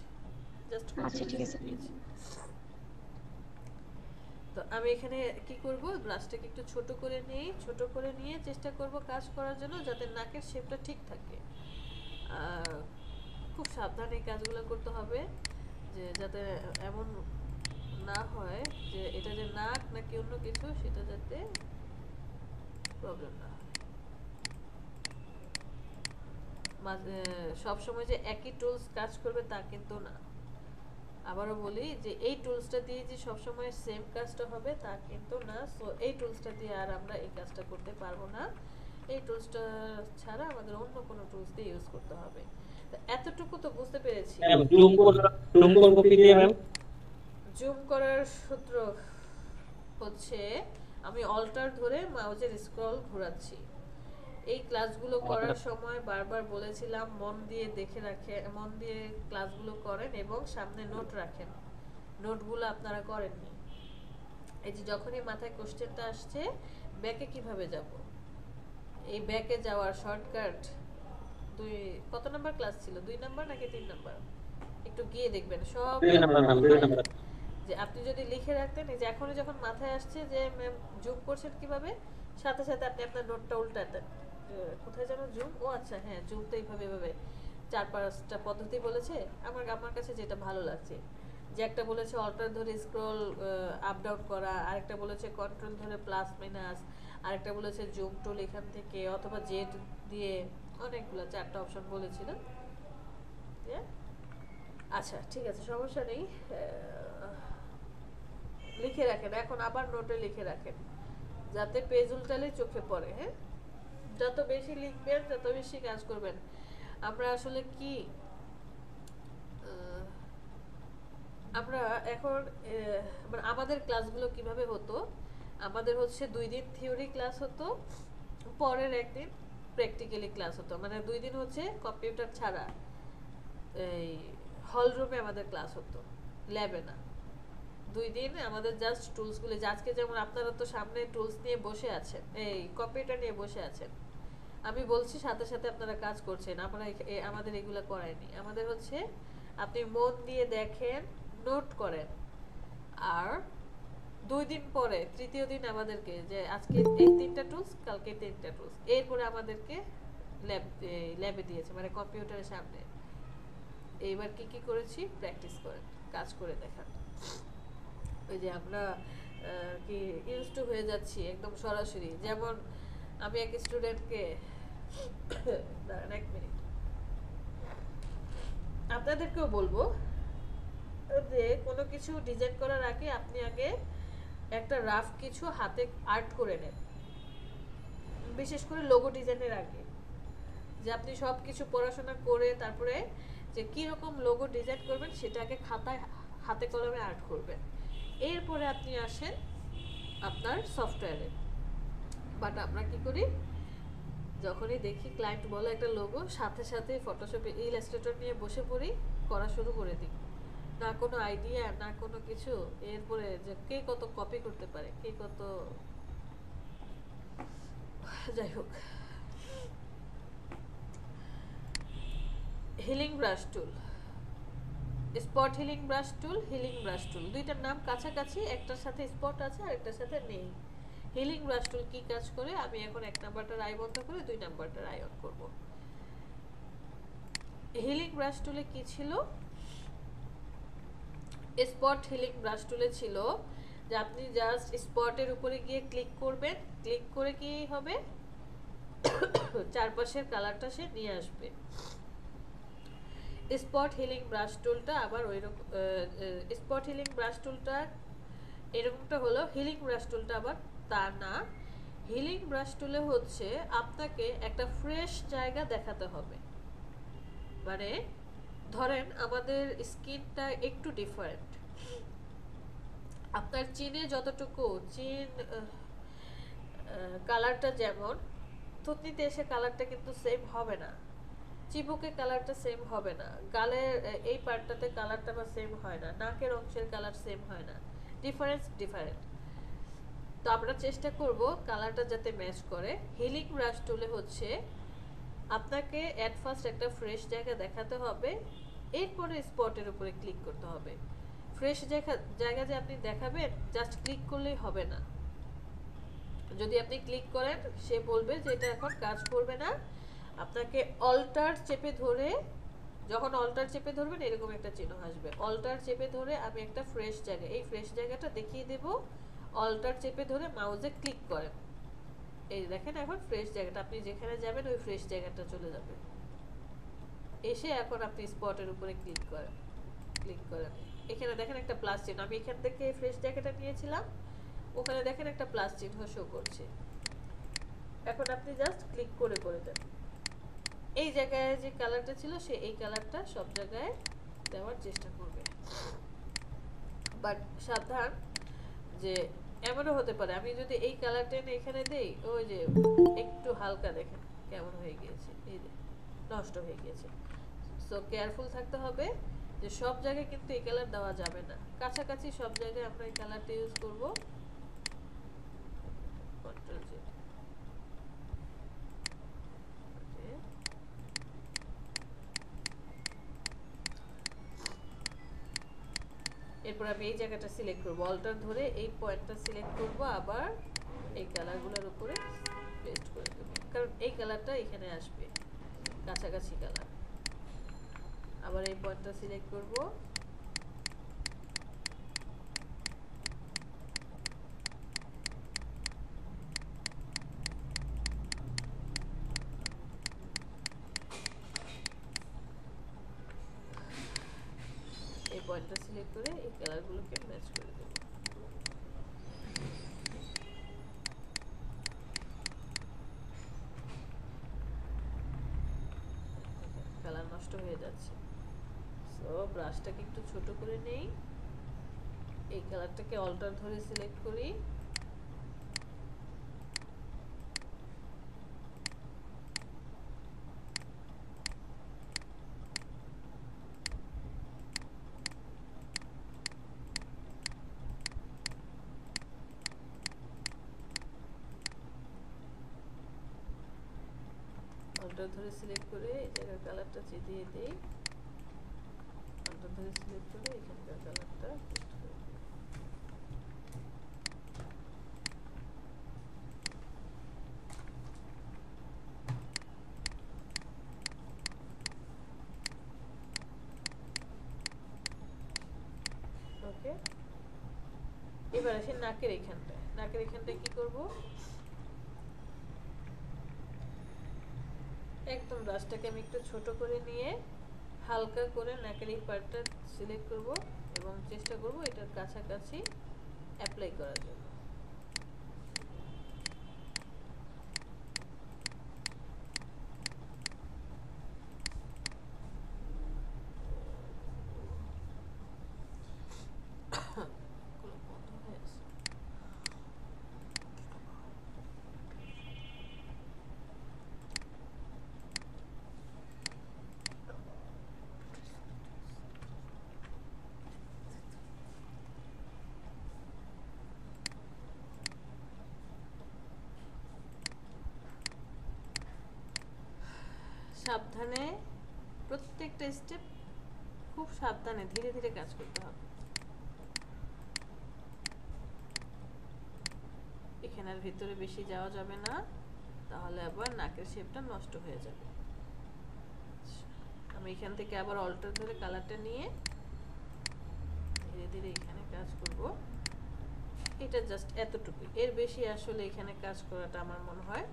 জাস্ট আচ্ছা ঠিক আছে। তো আমি এখানে কি করব, ব্রাশটাকে একটু ছোট করে নিই, ছোট করে নিয়ে চেষ্টা করব কাজ করার জন্য যাতে নাকের শেপটা ঠিক থাকে। খুব সাবধানে কাজগুলো করতে হবে, যে যাতে এমন না হয় যে এটা যে নাক নাকি অন্য কিছু সেটা যাতে প্রবলেম না হয়। সব সময় যে একই টুলস কাজ করবে তা কিন্তু না। আবারও বলি যে এই টুলসটা দিয়ে যে সব সময় সেম কাজটা হবে তা কিন্তু না। সো এই টুলসটা দিয়ে আর আমরা এই কাজটা করতে পারবো না। এই টুলসটা ছাড়া আমাদের অন্য কোনো টুলস দিয়ে ইউজ করতে হবে। তো এতটুকু তো বুঝতে পেরেছি। জুম করার সূত্র হচ্ছে আমি অল্টার ধরে মাউসের স্ক্রল ঘোরাচ্ছি। এই ক্লাসগুলো করার সময় বারবার বলেছিলাম মন দিয়ে দেখে রাখেন, মন দিয়ে ক্লাসগুলো করেন এবং সামনে নোট রাখেন। নোটগুলো আপনারা করেননি। এই যে যখনই মাথায় কোশ্চেনটা আসছে ব্যাকে কিভাবে যাব, এই ব্যাকে যাওয়ার শর্টকাট কত নাম্বার ক্লাস ছিল, 2 নাম্বার নাকি 3 নাম্বার, একটু গিয়ে দেখবেন সব যে আপনি যদি লিখে রাখতেন, এই যে এখনই যখন মাথায় আসছে যে ম্যাম জুম করছেন কিভাবে, সাথে সাথে আপনি আপনার নোটটা উল্টাতেন। কোথায় যেন জুম, ও আচ্ছা হ্যাঁ জুম তো এইভাবে এভাবে 4-5টা পদ্ধতি বলেছে। আমার কাছে যেটা ভালো লাগছে যে একটা বলেছে অল্টার ধরে স্ক্রল আপ ডাউন করা, আরেকটা বলেছে কন্ট্রোল ধরে প্লাস মাইনাস, আরেকটা বলেছে জুম টুল এখান থেকে অথবা জেড দিয়ে, অনেকগুলো 4টা অপশন বলেছিল। আচ্ছা ঠিক আছে, সমস্যা নেই, লিখে রাখেন। এখন আবার নোটে লিখে রাখেন যাতে পেজ উল্টালে চোখে পড়ে। হ্যাঁ, যত বেশি লিখবেন তত বেশি কাজ করবেন। আমরা আসলে কি আমরা এখন মানে আমাদের ক্লাসগুলো কিভাবে হতো, আমাদের হচ্ছে 2 দিন থিওরি ক্লাস হতো, পরের একদিন প্র্যাকটিক্যালি ক্লাস হতো। মানে 2 দিন হচ্ছে কম্পিউটার ছাড়া এই হল রুমে আমাদের ক্লাস হতো, ল্যাবে না। 2 দিন আমাদের জাস্ট টুলসগুলো, আজকে যেমন আপনারা তো সামনে টুলস নিয়ে বসে আছেন, এই কম্পিউটার নিয়ে বসে আছেন, আমি বলছি সাথে সাথে আপনারা কাজ করছেন। আমরা আমাদের এগুলো করায়নি। আমাদের হচ্ছে আপনি মন দিয়ে দেখেন, নোট করেন, আর 2 দিন পরে তৃতীয় দিন আমাদেরকে যে আজকে এই 3টা টুলস, কালকে 3টা টুলস, এরপরে আমাদেরকে ল্যাবে দিয়েছে, মানে কম্পিউটারের সামনে। এইবার কি কি করেছি প্র্যাকটিস করেন, কাজ করে দেখান। ওই যে আমরা কি ইউজ টু হয়ে যাচ্ছি একদম সরাসরি। যেমন আমি এক স্টুডেন্টকে, দাঁড়ান 1 মিনিট, আপনাদেরকেও বলবো যে কোনো কিছু ডিজাইন করার আগে আপনি আগে একটা রাফ কিছু হাতে আর্ট করে নেন, বিশেষ করে লোগো ডিজাইনের আগে, যে আপনি সব কিছু পড়াশোনা করে তারপরে যে কি রকম লোগো ডিজাইন করবেন সেটা আগে খাতায় হাতে কলমে আর্ট করবেন। এরপরে আপনি আসেন আপনার সফটওয়্যারে। বাট আমরা কি করি, যখনই দেখি ক্লায়েন্ট বলে একটা লোগো, সাথে সাথে ফটোশপে ইলাস্ট্রেটর নিয়ে বসে পড়ি, করা শুরু করে দিই, না কোনো আইডিয়া না কোনো কিছু। এরপরে যে কে কত কপি করতে পারে, কে কত, যাই হোক। Healing brush tool, spot healing brush টুল, হিলিং ব্রাশ টুল দুইটার নাম কাছাকাছি, একটার সাথে স্পট আছে আর একটার সাথে নেই। হিলিং ব্রাশ টুল কি কাজ করে, আমি এখন 1 নাম্বারটার আই বন্ধ করে 2 নাম্বারটার আই অন করব। হিলিং ব্রাশ টুলে কি ছিল, স্পট হিলিং ব্রাশ টুলে ছিল যে আপনি জাস্ট স্পটের উপরে গিয়ে ক্লিক করবেন, ক্লিক করে কি হবে চারপাশের কালারটা সে নিয়ে আসবে। স্পট হিলিং ব্রাশ টুলটা আবার ওইরকম, স্পট হিলিং ব্রাশ টুলটা এরকমটা হলো, হিলিং ব্রাশ টুলটা আবার তা না। হিলিং ব্রাশ টুলে হচ্ছে আপনাকে একটা ফ্রেশ জায়গা দেখাতে হবে, মানে ধরেন আমাদের স্কিনটা একটু ডিফারেন্ট, আপনার চিনে যতটুকু চিন কালারটা যেমন থুতনিতে এসে কালারটা কিন্তু সেম হবে না, চিবুকে কালারটা সেম হবে না, গালের এই পার্টটাতে কালারটা বা সেম হয় না, নাকের অংশের কালার সেম হয় না, ডিফারেন্ট। তো আমরা চেষ্টা করব কালারটা যাতে ম্যাচ করে। হিলিং ব্রাশ টুলে হচ্ছে আপনাকে এট ফার্স্ট একটা ফ্রেশ জায়গা দেখাতে হবে, এরপরে স্পটের উপরে ক্লিক করতে হবে। ফ্রেশ জায়গা যে আপনি দেখাবেন জাস্ট ক্লিক করলেই হবে না, যদি আপনি ক্লিক করেন সে বলবে যে এটা এখন কাজ করবে না, আপনাকে অল্টার চেপে ধরে, যখন অল্টার চেপে ধরবেন এরকম একটা চিহ্ন আসবে, অল্টার চেপে ধরে আমি একটা ফ্রেশ জায়গা, এই ফ্রেশ জায়গাটা দেখিয়ে দেব, অল্টার চেপে ধরে মাউসে ক্লিক করেন, এই দেখেন এখন ফ্রেশ জায়গাটা, আপনি যেখানে যাবেন ওই ফ্রেশ জায়গাটা চলে যাবে, এসে এখন আপনি স্পটের উপরে ক্লিক করেন, এখানে দেখেন একটা প্লাস চিহ্ন, আমি এখান থেকে ফ্রেশ জায়গাটা নিয়েছিলাম, ওখানে দেখেন একটা প্লাস চিহ্ন শো করছে, এখন আপনি জাস্ট ক্লিক করে দেন, এই জায়গায় যে কালারটা ছিল সে এই কালারটা সব জায়গায় দেওয়ার চেষ্টা করবে। বাট সাবধান, যে এমনও হতে পারে আমি যদি এই কালারটা এনে এখানে দেই, ওই যে একটু হালকা দেখেন কেমন হয়ে গিয়েছে, এই যে নষ্ট হয়ে গিয়েছে। সো কেয়ারফুল থাকতে হবে যে সব জায়গায় কিন্তু এই কালার দেওয়া যাবে না, কাছাকাছি সব জায়গায় আমরা এই কালারটা ইউজ করব। কন্ট্রোল জেড, এরপর আমি এই জায়গাটা সিলেক্ট করব, অল্টার ধরে এই পয়েন্টটা সিলেক্ট করব, আবার এই কালারগুলোর উপরে পেস্ট করে দেব, কারণ এই কালারটা এখানে আসবে, কাছাকাছি কালার। আবার এই পয়েন্টটা সিলেক্ট করব, এই পয়েন্টটা সিলেক্ট করে এই কালারগুলোকে ম্যাচ করে দেব। কালার নষ্ট হয়ে যাচ্ছে, সো ব্রাশটাকে একটু ছোট করে নেই, এই কালারটাকে অল্টার ধরে সিলেক্ট করি, অল্টার ধরে সিলেক্ট করে এই জায়গার কালারটা দিয়ে দেই, অল্টার ধরে সিলেক্ট করে এখানকার কালারটা পেস্ট করে দিই। ওকে, এবার আসি নাকের এখানটায় কি করব, একদম ব্রাশটাকে আমি একটু ছোট করে নিয়ে হালকা করে নাকের এই পার্টটা সিলেক্ট করব এবং চেষ্টা করব এটার কাছাকাছি অ্যাপ্লাই করার জন্য। সাবধানে প্রত্যেকটা স্টেপ খুব সাবধানে ধীরে ধীরে কাজ করতে হবে। এখানের ভিতরে বেশি যাওয়া যাবে না, তাহলে আবার নাকের শেপটা নষ্ট হয়ে যাবে। আমি এখান থেকে আবার অল্টার ধরে কালারটা নিয়ে ধীরে ধীরে এখানে কাজ করব। এটা জাস্ট এতটুকু, এর বেশি আসলে এখানে কাজ করাটা আমার মনে হয়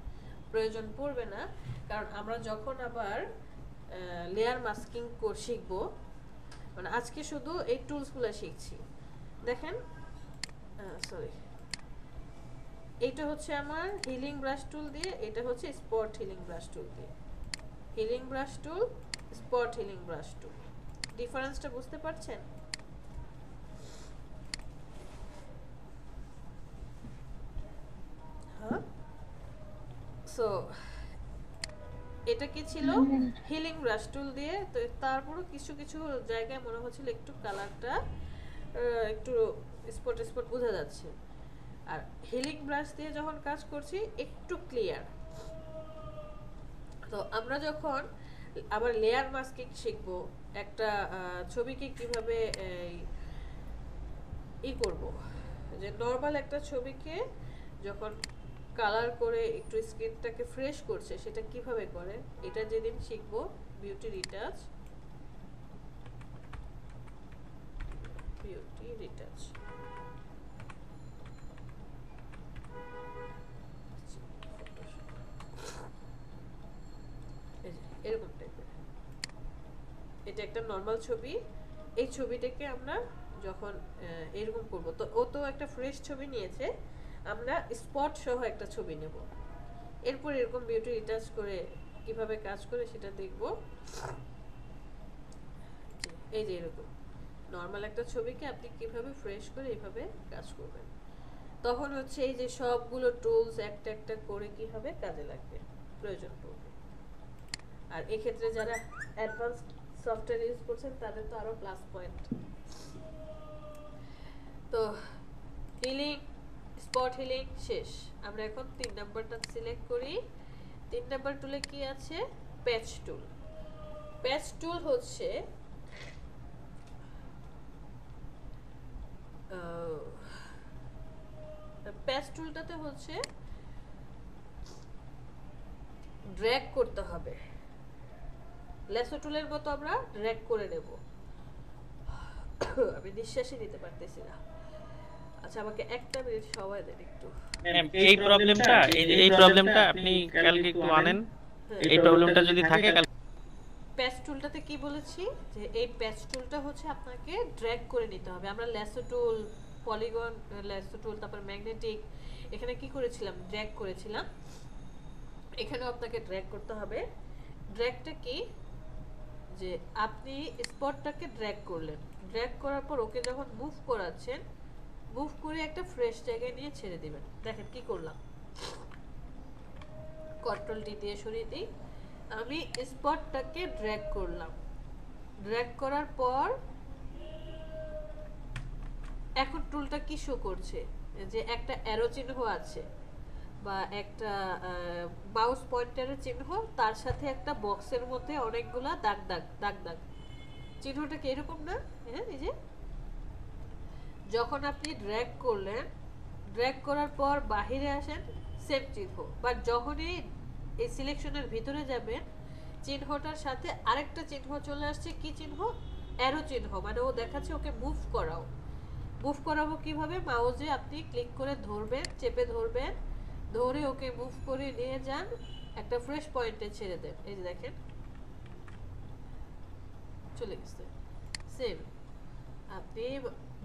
প্রয়োজন পড়বে না, কারণ আমরা যখন আবার লেয়ার মাস্কিং শিখবো, মানে আজকে শুধু এই টুলসগুলো শিখছি। দেখেন, সরি, এইটা হচ্ছে আমার হিলিং ব্রাশ টুল দিয়ে, এটা হচ্ছে স্পট হিলিং ব্রাশ টুল দিয়ে। Healing brush tool, spot healing brush tool, ডিফারেন্সটা বুঝতে পারছেন? হ্যাঁ, সো এটা কি ছিল? হিলিং ব্রাশ টুল দিয়ে। তো তারপরও কিছু কিছু জায়গায় মনে হচ্ছিল একটু কালারটা একটু স্পট স্পট বোঝা যাচ্ছে, আর হিলিং ব্রাশ দিয়ে যখন কাজ করছি একটু ক্লিয়ার। তো আমরা যখন আবার লেয়ার মাস্কিং শিখবো, একটা ছবিকে কিভাবে করব, যে নরমাল একটা ছবিকে যখন কালার করে একটু স্ক্রিনটাকে ফ্রেশ করছে সেটা কিভাবে করে, এটা যেদিন শিখবো বিউটি রিটাচ, বিউটি রিটাচ, এরকম টাইপের। এটা একটা নরমাল ছবি, এই ছবিটাকে আমরা যখন এরকম করব, তো ও তো একটা ফ্রেশ ছবি নিয়েছে, আমরা স্পট সহ একটা ছবি নেব, এরপর এরকম বিউটি রিটাচ করে কিভাবে কাজ করে সেটা দেখব। এই যে এরকম নরমাল একটা ছবিকে আপনি কিভাবে ফ্রেশ করে এইভাবে কাজ করবেন, তখন হচ্ছে এই যে সবগুলো টুলস একটা একটা করে কি হবে কাজে লাগবে, প্রয়োজন পড়বে। আর এই ক্ষেত্রে যারা অ্যাডভান্স সফটওয়্যার ইউজ করছেন তাদের তো আরো প্লাস পয়েন্ট। তো হিলিং, স্পট হিলিং শেষ। আমরা এখন 3 নাম্বারটা সিলেক্ট করি। 3 নাম্বার টুলে কি আছে? প্যাচ টুল। প্যাচ টুল হচ্ছে প্যাচ টুলটাতে হচ্ছে ড্র্যাগ করতে হবে, লেসো টুলের মতো আমরা ড্র্যাগ করে নেব। আমি নিঃশ্বাসই নিতে পারতেছি না। আচ্ছা, আমাকে একটা মিনিট সময় দেন একটু। এই প্রবলেমটা আপনি কালকে একটু আনেন। এই প্রবলেমটা যদি থাকে কাল প্যাচ টুলটাতে কি বলেছি, যে এই প্যাচ টুলটা হচ্ছে আপনাকে ড্র্যাগ করে নিতে হবে। আমরা লেসো টুল, পলিগন লেসো টুল, তারপর ম্যাগনেটিক, এখানে কি করেছিলাম? ড্র্যাগ করেছিলাম। এখানেও আপনাকে ড্র্যাগ করতে হবে। ড্র্যাগটা কি, যে আপনি স্পটটাকে ড্র্যাগ করলেন, ড্র্যাগ করার পর ওকে যখন মুভ করাচ্ছেন, মুভ করে একটা ফ্রেশ জায়গায় নিয়ে ছেড়ে দিবেন। দেখেন কি করলাম, কন্ট্রোল ডি দিয়ে সরিয়ে দিই। আমি স্পটটাকে ড্র্যাগ করলাম, ড্র্যাগ করার পর এখন টুলটা কি শো করছে, যে একটা অ্যারো চিহ্ন আছে বা একটা মাউস পয়েন্টারের চিহ্ন, তার সাথে একটা বক্সের মধ্যে অনেকগুলা দাগ দাগ দাগ দাগ। চিহ্নটা কি এরকম না? হ্যাঁ, এই যে যখন আপনি ড্র্যাগ করলেন, ড্র্যাগ করার পর বাহিরে আসেন, সেম চিহ্ন, বাট যখনই এই সিলেকশনের ভিতরে যাবেন, চিহ্নটার সাথে আরেকটা চিহ্ন চলে আসছে। কি চিহ্ন? অ্যারো চিহ্ন। মানে ও দেখাচ্ছে ওকে মুভ করাও। মুভ করাবো কিভাবে? মাউসে আপনি ক্লিক করে ধরবেন, চেপে ধরবেন, ধরে ওকে মুভ করে নিয়ে যান, একটা ফ্রেশ পয়েন্টে ছেড়ে দেন। এই যে দেখেন চলে গেছে। সেম আপনি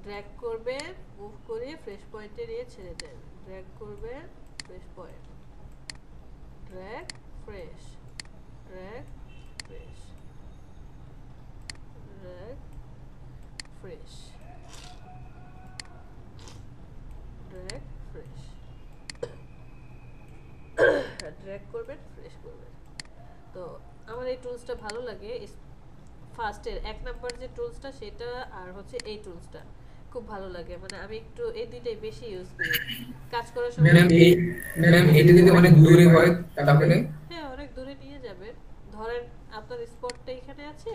ড্র্যাগ করবেন, মুভ করে ফ্রেশ পয়েন্টে নিয়ে ছেড়ে দেন, ড্র্যাগ করবেন, fresh point, drag fresh, drag fresh, drag fresh, drag fresh, drag করবেন, ফ্রেশ করবেন। তো আমার এই টুলসটা ভালো লাগে। ফার্স্টের 1 নাম্বার যে টুলসটা সেটা, আর হচ্ছে এই টুলসটা খুব ভালো লাগে। মানে আমি একটু এই দুইটাই বেশি ইউজ করি কাজ করার সময়। ম্যাম এটা যদি অনেক দূরে হয় তাহলে? হ্যাঁ, অনেক দূরে নিয়ে যাবেন। ধরেন আপনার স্পটটা এখানে আছে,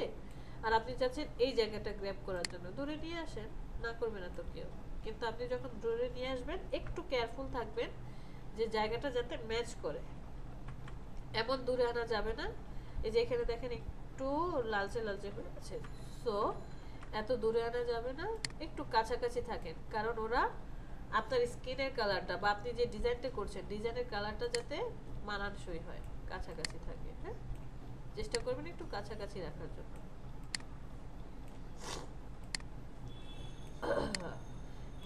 আর আপনি চাচ্ছেন এই জায়গাটা গ্র্যাব করার জন্য, দূরে নিয়ে আসেন, না করবে না তো কেউ। কিন্তু আপনি যখন দূরে নিয়ে আসবেন একটু কেয়ারফুল থাকবেন যে জায়গাটা যাতে ম্যাচ করে, এমন দূরে আনা যাবে না। এই যে এখানে দেখেন একটু লালচে লালচে হয়ে আছে, সো এত দূরে আনা যাবে না, একটু কাছাকাছি থাকেন, কারণ ওরা আপনার স্কিনের কালারটা বা আপনি যে ডিজাইনটা করছেন ডিজাইনের কালারটা যাতে মানানসই হয়, কাছাকাছি থাকে। হ্যাঁ, চেষ্টা করবেন একটু কাছাকাছি রাখার জন্য।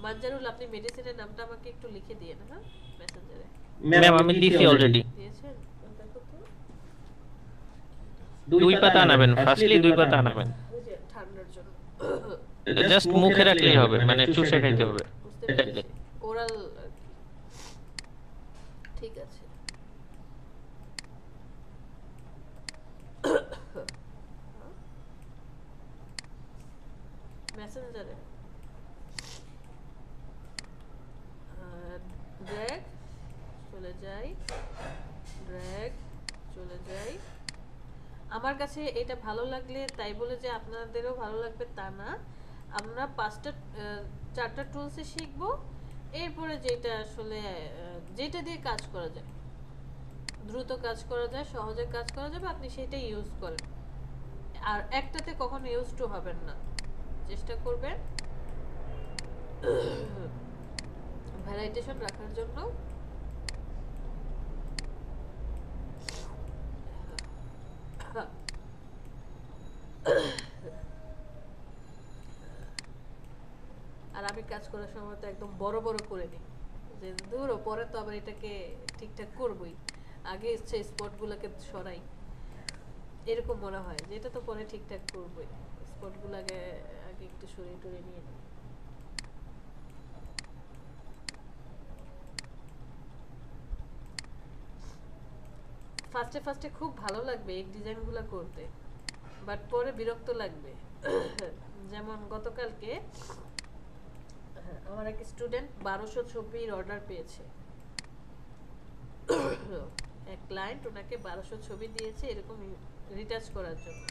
মানজারুল, আপনি মেডিসিনের নামটা আমাকে একটু লিখে দিয়ে না, হ্যাঁ, মেসেঞ্জারে। ম্যাম আমি দিছি অলরেডি। দিয়েছেন? দেখো তো। 2 পাতা আনাবেন, ফার্স্টলি 2 পাতা আনাবেন, ওই যে ঠান্ডার জন্য জাস্ট মুখে রাখলেই হবে, মানে চুষে খাইতে হবে। বুঝতে পেরেছি, ওরাল আর কি। ঠিক আছে। মেসেঞ্জারে ড্র্যাগ চলে যাই, ড্র্যাগ চলে যাই। আমার কাছে এটা ভালো লাগলে তাই বলে যে আপনাদেরও ভালো লাগবে তা না। আমরা 4টা টুলসে শিখবো, এরপরে যেটা আসলে যেটা দিয়ে কাজ করা যায়, দ্রুত কাজ করা যায়, সহজে কাজ করা যাবে, আপনি সেটাই ইউজ করেন। আর একটাতে কখনো ইউজ টু হবেন না, চেষ্টা করবেন ভ্যারাইটেশন রাখার জন্য। আর আমি কাজ করার সময় তো একদম বড় বড় করে নিই, যে দূর পরে তো আবার এটাকে ঠিকঠাক করবই, আগে ইচ্ছে স্পটগুলোকে সরাই, এরকম মনে হয় যে এটা তো পরে ঠিকঠাক করবই, স্পটগুলো আগে আগে একটু সরিয়ে টরিয়ে নিয়ে নিই। ফার্স্টে খুব ভালো লাগবে এই ডিজাইনগুলো করতে, বাট পরে বিরক্ত লাগবে। যেমন গতকালকে আমার এক স্টুডেন্ট 1200 ছবির অর্ডার পেয়েছে, এক ক্লায়েন্ট ওনাকে 1200 ছবি দিয়েছে এরকম রিটাচ করার জন্য।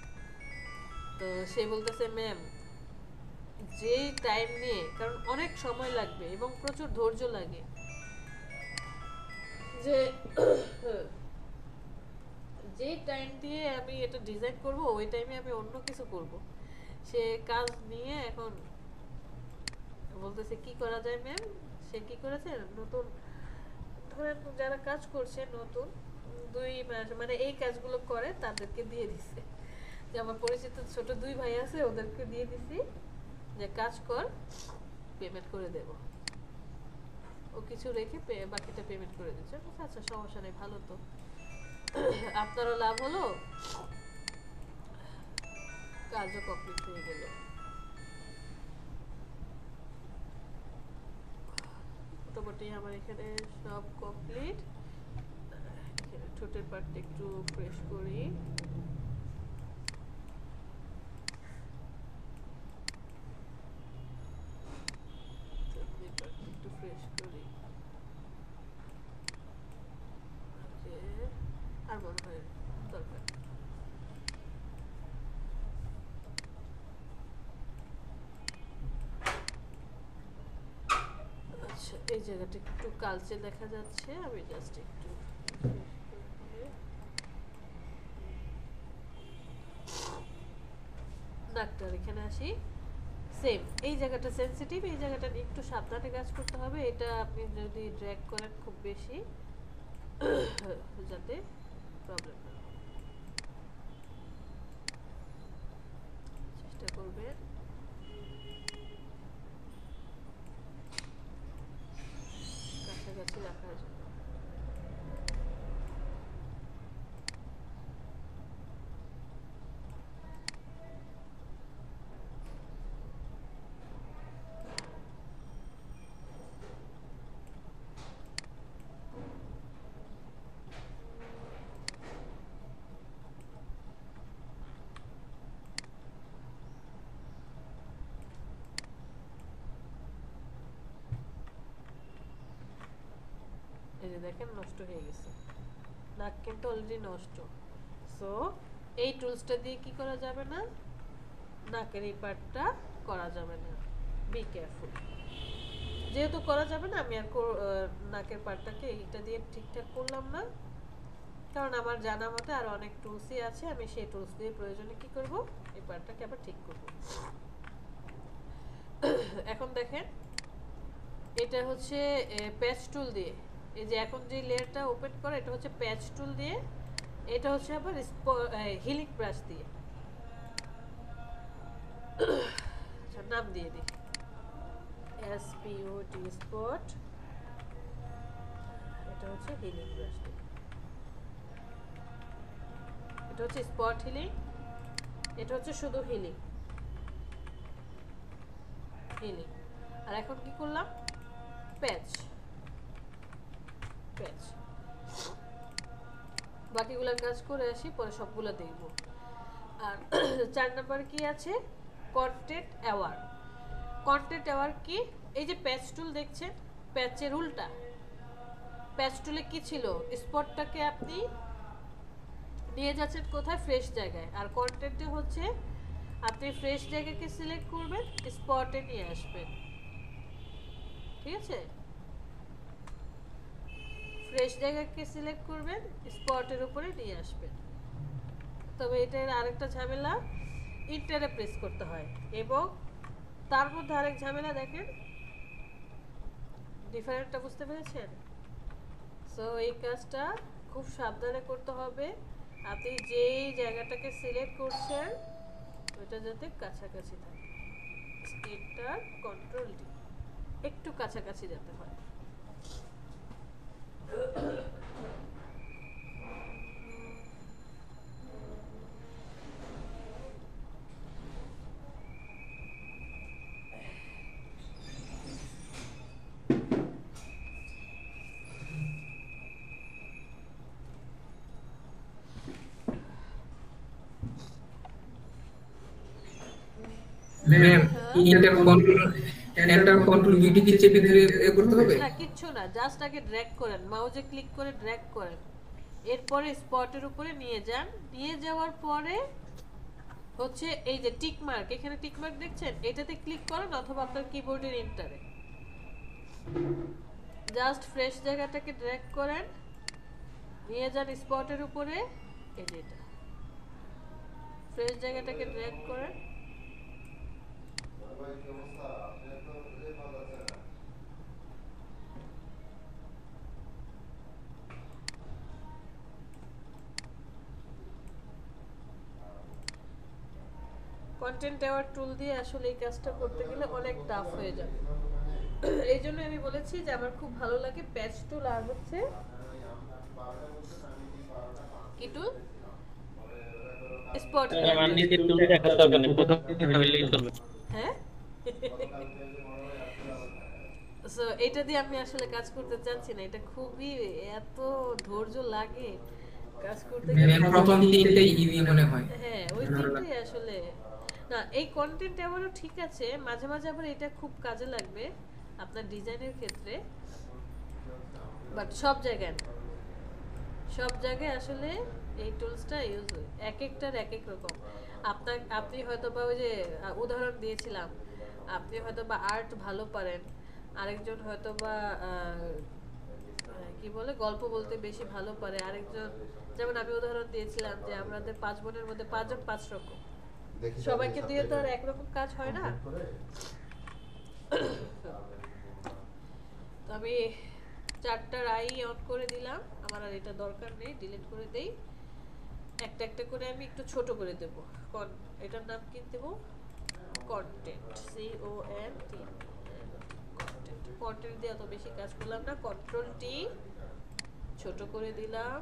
তো সে বলতেছে ম্যাম যে টাইম নিয়ে, কারণ অনেক সময় লাগবে এবং প্রচুর ধৈর্য লাগে, যে যে টাইম দিয়ে আমি এটা ডিজাইন করব ওই টাইমে আমি অন্য কিছু করব, সে কাজ নিয়ে এখন বলতেছে কি করা যায় ম্যাম। সে কি করেছে, নতুন ধরেন যারা কাজ করছে নতুন 2 মাস মানে এই কাজগুলো করে তাদেরকে দিয়ে দিছে, যে আমার পরিচিত ছোট 2 ভাই আছে ওদেরকে দিয়ে দিছি যে কাজ কর, পেমেন্ট করে দেব। ও কিছু রেখে বাকিটা পেমেন্ট করে দিচ্ছে। আচ্ছা সমস্যা নেই, ভালো তো, আপনারও লাভ হলো, কাজও কমপ্লিট হয়ে গেল। মোটামুটি আমার এখানে সব কমপ্লিট। ঠোঁটের পার্টটা একটু ফ্রেশ করি, একটু ফ্রেশ করি, আর মনে হয় দরকার। আচ্ছা এই জায়গাটা একটু কালচে দেখা যাচ্ছে, আমি জাস্ট একটু ডাক্তার এখানে আসি। সেম এই জায়গাটা সেনসিটিভ, এই জায়গাটা একটু সাবধানে কাজ করতে হবে। এটা আপনি যদি ড্র্যাগ করেন খুব বেশি যাতে প্রবলেম না হয়, চেষ্টা করবেন। কাছাকাছি রাখার জন্য। এই যে দেখেন নষ্ট হয়ে গেছে, নাক কিন্তু অলরেডি নষ্ট। সো এই টুলসটা দিয়ে কি করা যাবে না, নাকের এই পার্টটা করা যাবে না, বি কেয়ারফুল। যেহেতু করা যাবে না আমি আর নাকের পার্টটাকে এইটা দিয়ে ঠিকঠাক করলাম না, কারণ আমার জানা মতে আর অনেক টুলসই আছে, আমি সেই টুলস দিয়ে প্রয়োজনে কি করব, এই পার্টটাকে আবার ঠিক করব। এখন দেখেন এটা হচ্ছে প্যাচ টুল দিয়ে, এই যে এখন যে লেয়ারটা ওপেন করে এটা হচ্ছে প্যাচ টুল দিয়ে, এটা হচ্ছে আবার হিলিং ব্রাশ দিয়ে। আচ্ছা নাম দিয়ে দিই SPOT স্পট, এটা হচ্ছে হিলিং ব্রাশ দিয়ে, এটা হচ্ছে স্পট হিলিং, এটা হচ্ছে শুধু হিলিং হিলিং। আর এখন কি করলাম, প্যাচ প্যাচ। বাকিগুলোর কাজ করে আসি, পরে সবগুলো দেখব। আর 4 নাম্বার কি আছে, কন্টেন্ট অ্যাওয়ার। কন্টেন্ট অ্যাওয়ার কি, এই যে প্যাচ টুল দেখছেন, প্যাচের উল্টা, প্যাচ টুলে কি ছিল, স্পটটাকে আপনি নিয়ে যাচ্ছেন কোথায়, ফ্রেশ জায়গায়, আর কন্টেন্টে হচ্ছে আপনি ফ্রেশ জায়গাকে সিলেক্ট করবেন, স্পটে নিয়ে আসবেন। ঠিক আছে, ফ্রেশ জায়গাকে সিলেক্ট করবেন, স্পটের উপরে নিয়ে আসবেন। তবে এটার আরেকটা ঝামেলা, ইন্টারে প্রেস করতে হয়, এবং তার মধ্যে আরেক ঝামেলা দেখেন, ডিফারেন্টটা বুঝতে পেরেছেন? সো এই কাজটা খুব সাবধানে করতে হবে, আপনি যেই জায়গাটাকে সিলেক্ট করছেন ওইটা যাতে কাছাকাছি থাকে, এন্টার কন্ট্রোল ডি, একটু কাছাকাছি যেতে হয়। ম্যাম এন্টার কন্ট্রোল ভিটি কি চেপে ধরে করতে হবে না, কিচ্ছু না, জাস্ট আগে ড্র্যাগ করেন, মাউসে ক্লিক করে ড্র্যাগ করেন, এরপরে স্পটের উপরে নিয়ে যান, নিয়ে যাওয়ার পরে হচ্ছে এই যে টিক মার্ক, এখানে টিক মার্ক দেখছেন, এটাতে ক্লিক করেন, অথবা আপনার কিবোর্ডের এন্টারে জাস্ট ফ্রেশ জায়গাটাকে ড্র্যাগ করেন, নিয়ে যান স্পটের উপরে, এই যে এটা ফ্রেশ জায়গাটাকে ড্র্যাগ করেন, কন্টেন্ট অ্যাওয়ার টুল দিয়ে আসলে এই কাজটা করতে গেলে অনেক টাফ হয়ে যায়। এই জন্য আমি বলেছি যে আমার খুব ভালো লাগে প্যাচ টুল, আর হচ্ছে কি টুল, স্পট। হ্যাঁ, সো এটা দিয়ে আমি আসলে কাজ করতে চাচ্ছি না, এটা খুবই এত ধৈর্য লাগে কাজ করতে গেলে, প্রথম তিনটেই ইজি মনে হয়। হ্যাঁ ওই তিনটেই আসলে না, এই কন্টেন্ট আমারও ঠিক আছে, মাঝে মাঝে আবার এটা খুব কাজে লাগবে আপনার ডিজাইনের ক্ষেত্রে, বাট সব জায়গায় না, সব জায়গায় আসলে এই টুলসটা ইউজ হয়, এক একটার এক এক রকম। আপনি হয়তো বা ওই যে উদাহরণ দিয়েছিলাম, আপনি হয়তো বা আর্ট ভালো পারেন, আরেকজন হয়তো বা কি বলে গল্প বলতে বেশি ভালো পারে, আরেকজন, যেমন আমি উদাহরণ দিয়েছিলাম যে আমাদের 5 বোনের মধ্যে 5 জন 5 রকম, সবাইকে দিয়ে তো আর একরকম কাজ হয় না। তো আমি 4টার আই অন করে দিলাম, আমার আর এটা দরকার নেই, ডিলিট করে দেই। একটা একটা করে আমি একটু ছোট করে দেব, এটার নাম কি দেব, কন্টেন্ট, CONT, কন্টেন্ট। কন্টেন্ট দিয়ে অত বেশি কাজ করলাম না, কন্ট্রোল টি, ছোট করে দিলাম।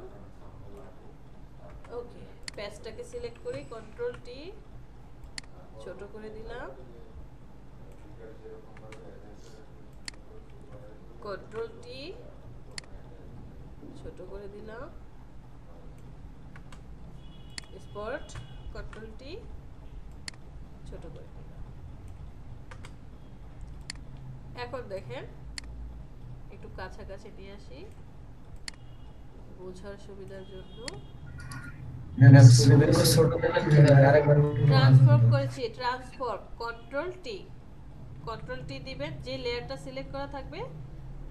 ওকে, প্যাচটাকে সিলেক্ট করি, কন্ট্রোল টি, ছোট করে দিলাম, কন্ট্রোল টি, ছোট করে দিলাম, স্পট, কন্ট্রোল টি, ছোট করে দিলাম। এখন দেখেন একটু কাছাকাছি নিয়ে আসি বোঝার সুবিধার জন্য। ম্যাম ছবিগুলো ছোট করলে কি হবে আরেকবার ট্রান্সফর্ম করেছি, ট্রান্সফর্ম, কন্ট্রোল টি দিবেন, যে লেয়ারটা সিলেক্ট করা থাকবে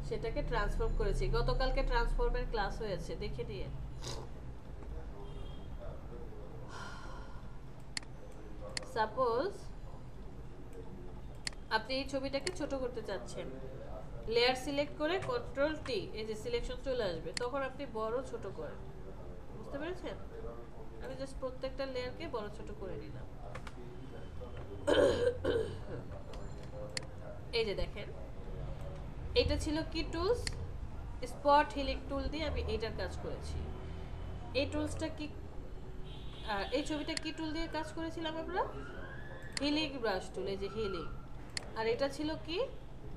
সেটাকে ট্রান্সফর্ম করেছি। গতকালকে ট্রান্সফর্মের ক্লাস হয়েছে, দেখে নিয়ে। সাপোজ আপনি এই ছবিটাকে ছোট করতে চাচ্ছেন, লেয়ার সিলেক্ট করে কন্ট্রোল টি, এই যে সিলেকশন চলে আসবে, তখন আপনি বড় ছোট করেন। বুঝতে পেরেছেন? আমি জাস্ট প্রত্যেকটা লেয়ারকে বড় ছোট করে নিলাম। এই যে দেখেন, এটা ছিল কি টুলস, স্পট হিলিং টুল দিয়ে আমি এইটার কাজ করেছি। এই টুলসটা কি, এই ছবিটা কি টুল দিয়ে কাজ করেছিলাম আমরা? হিলিং ব্রাশ টুল, এই যে হিলিং। আর এটা ছিল কি,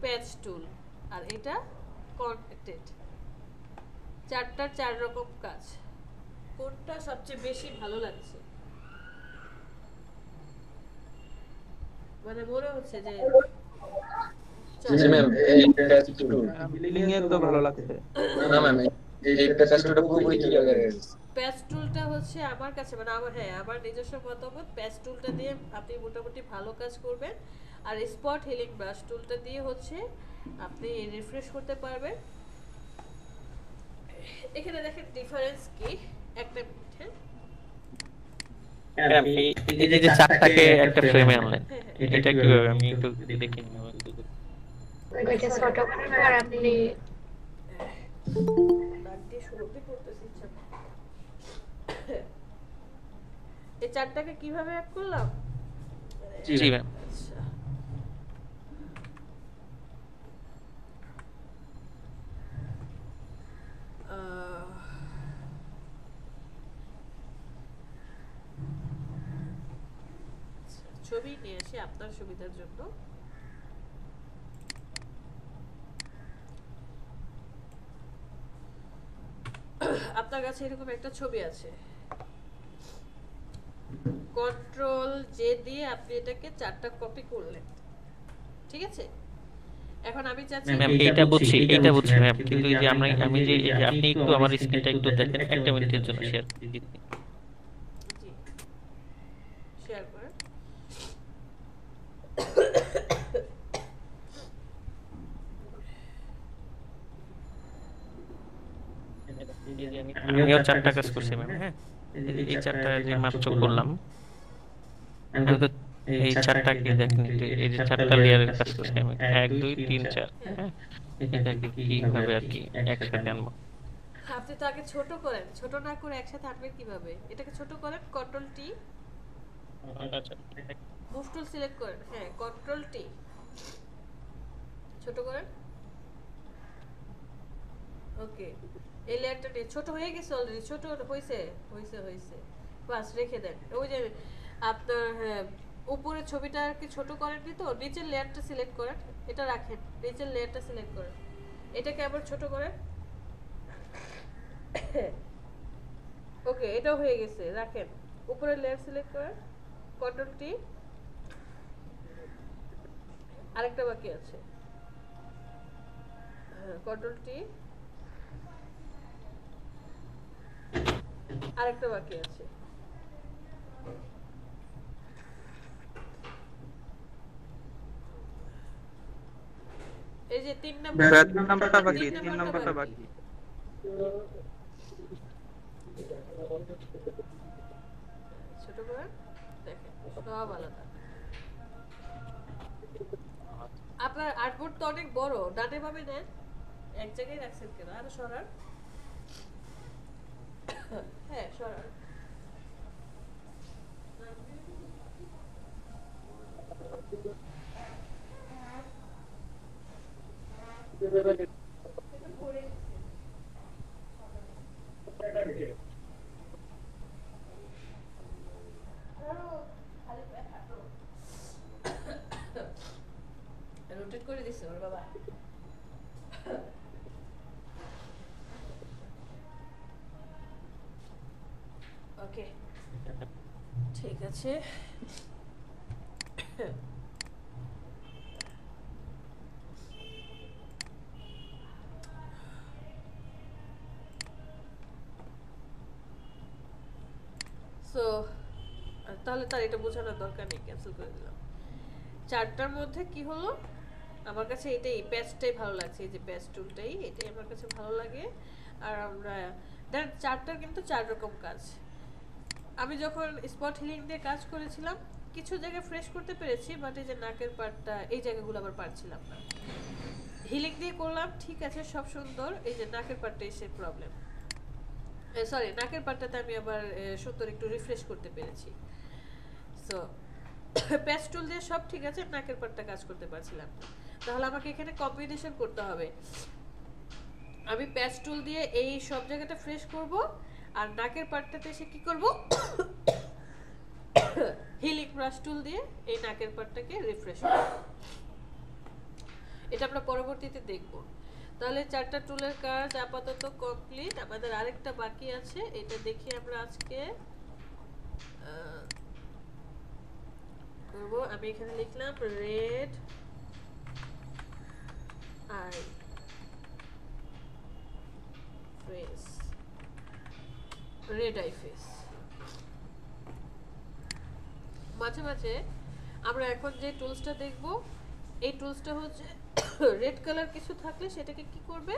প্যাচ টুল। আর এটা কন্টেন্ট। চারটার 4 রকম কাজ। কোনটা সবচেয়ে বেশি ভালো লাগছে? মানে মনে হচ্ছে যে জি ম্যাম এই প্যাচ টুল বিলিং এর তো ভালো লাগছে না ম্যাম এই প্যাচ টুলটা পুরোপুরি ক্লিয়ার হয়ে গেছে। প্যাচ টুলটা হচ্ছে আমার কাছে, মানে আমার, হ্যাঁ আমার নিজস্ব মতামত, প্যাচ টুলটা দিয়ে আপনি মোটামুটি ভালো কাজ করবেন। আর স্পট হিলিং ব্রাশ টুলটা দিয়ে হচ্ছে আপনি রিফ্রেশ করতে পারবেন। এখানে দেখেন ডিফারেন্স কি, একটা মিনিট। ম্যাম এই যে চারটাকে একটা ফ্রেমে আনলেন, এটা কিভাবে আমি একটু দেখি নিব। ওইটা ছোট করার পর আপনি এই চারটাকে কিভাবে অ্যাড করলাম? জি ম্যাম। ছবি নিয়ে আসি আপনার সুবিধার জন্য। আপনার কাছে এরকম একটা ছবি আছে, কন্ট্রোল জে দিয়ে আপনি এটাকে 4টা কপি করলেন, ঠিক আছে? এখন আমি চাচ্ছি, ম্যাম এটা বুঝছি ম্যাম, কিন্তু এই যে আমি যে এই যে আপনি একটু আমার স্ক্রিনটা একটু দেখেন, একটা মিনিটের জন্য শেয়ার করে দিন। জি শেয়ার করেন। আমিও 4টা কাজ করছি ম্যাম। হ্যাঁ, এই 4টা যে মাত্র করলাম, আমি তো এই 4টা কি দেখেন, এই যে 4টা লেয়ারের কাজ করছি আমি, 1 2 3 4। হ্যাঁ, এটাকে কিভাবে আর কি একসাথে আনবো? আপনি তো আগে ছোট করেন, ছোট না করে একসাথে আনবেন কিভাবে? এটাকে ছোট করেন, কন্ট্রোল টি, আচ্ছা মুভ টুল সিলেক্ট করেন, হ্যাঁ কন্ট্রোল টি, ছোট করেন। ওকে, এই লেয়ারটা ছোট হয়ে গেছে, অলরেডি ছোট হয়েছে হয়েছে বাস রেখে দেন। ওই যে আপনার, হ্যাঁ উপরের ছবিটা আর কি ছোট করেননি তো, নিচের লেয়ারটা সিলেক্ট করেন, এটা রাখেন, নিচের লেয়ারটা সিলেক্ট করেন, এটাকে আবার ছোট করেন। ওকে, এটাও হয়ে গেছে, রাখেন, উপরের লেয়ার সিলেক্ট করেন, কন্ট্রোল টি, আরেকটা বাকি আছে, হ্যাঁ কন্ট্রোল টি, আরেকটা বাকি আছে। এই যে 3 নাম্বারটা বাকি, 3 নাম্বারটা বাকি। ছোট করে দেখেন, সব আলাদা। আপনার আর্টবোর্ড তো অনেক বড়, ডানে বামে নেন, এক জায়গায় রাখছেন কেন? আর সরান, হ্যাঁ সরান। রোটেট করে দিছে ওর বাবা। ওকে ঠিক আছে। সো তাহলে তার এটা বোঝানোর দরকার নেই, ক্যান্সেল করে দিলাম। চারটার মধ্যে কি হলো, আমার কাছে এটাই প্যাচটাই ভালো লাগছে, এই যে প্যাচ টুলটাই এটাই আমার কাছে ভালো লাগে। আর আমরা দেন চারটার কিন্তু 4 রকম কাজ। আমি যখন স্পট হিলিং দিয়ে কাজ করেছিলাম কিছু জায়গায় ফ্রেশ করতে পেরেছি, বাট এই যে নাকের পার্টটা এই জায়গাগুলো আবার পারছিলাম না। হিলিং দিয়ে করলাম ঠিক আছে, সব সুন্দর, এই যে নাকের পার্টটা এসে প্রবলেম, সরি নাকের পার্টটাতে আমি আবার সুন্দর একটু রিফ্রেশ করতে পেরেছি। সো প্যাচ টুল দিয়ে সব ঠিক আছে, নাকের পার্টটা কাজ করতে পারছিলাম না। তাহলে আমাকে এখানে কম্বিনেশন করতে হবে, আমি প্যাচ টুল দিয়ে এই সব জায়গাটা ফ্রেশ করব, আর নাকের পার্টটাতে এসে কি করব, হিলিং ব্রাশ টুল দিয়ে এই নাকের পার্টটাকে রিফ্রেশ করব। এটা আমরা পরবর্তীতে দেখব। তাহলে 4টা টুলের কাজ আপাতত কমপ্লিট। আমাদের আরেকটা বাকি আছে, এটা দেখি আমরা আজকে করব। আমি এখানে লিখলাম red eye face, red eye face. মাঝে মাঝে আমরা এখন যে টুলসটা দেখব, এই টুলসটা হচ্ছে রেড কালার কিছু থাকলে সেটাকে কি করবে,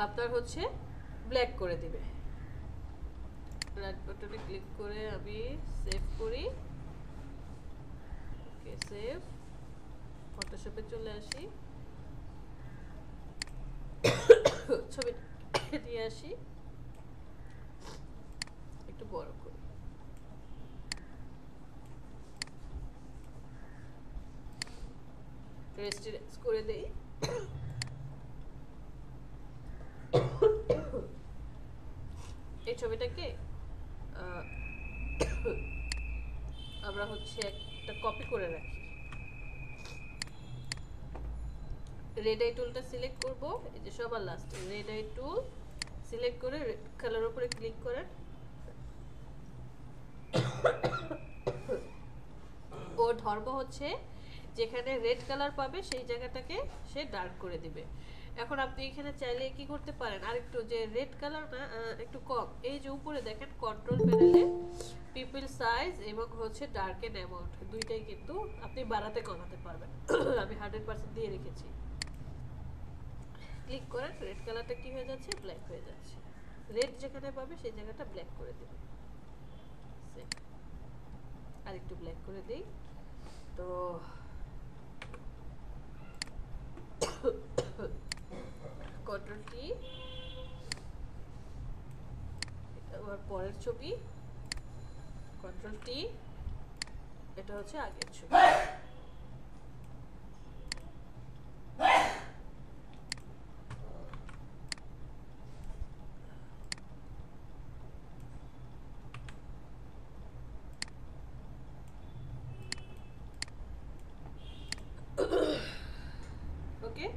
আপনার হচ্ছে ব্ল্যাক করে দিবে। রাইট বাটনে ক্লিক করে আমি সেভ করি, ওকে সেভ, ফটোশপে চলে আসি, ছবি নিয়ে আসি, একটু বড় করি, রেস্টিরেন্স করে দেই। এই ছবিটাকে আমরা হচ্ছে একটা কপি করে রাখি। রেড আই টুলটা সিলেক্ট করব, এই যে সবার লাস্টে রেড আই টুল সিলেক্ট করে রেড কালার উপরে ক্লিক করেন, ও ধর্ম হচ্ছে যেখানে রেড কালার পাবে সেই জায়গাটাকে সে ডার্ক করে দিবে। এখন আপনি এখানে চাইলে কি করতে পারেন, আরেকটু যে রেড কালার না একটু কম, এই যে উপরে দেখেন কন্ট্রোল প্যানেলে পিপল সাইজ এবং হচ্ছে ডার্কেন অ্যামাউন্ট দুইটাই কিন্তু আপনি বাড়াতে কমাতে পারবেন। আমি 100% দিয়ে রেখেছি। ক্লিক করেন, রেড কালারটা কি হয়ে যাচ্ছে, ব্ল্যাক হয়ে যাচ্ছে। রেড যেখানে পাবে সেই জায়গাটা ব্ল্যাক করে দেবে। আর একটু ব্ল্যাক করে দেই। তো কন্ট্রোল টি, এটা আবার পরের ছবি, কন্ট্রোল টি, এটা হচ্ছে আগের ছবি। ওকে,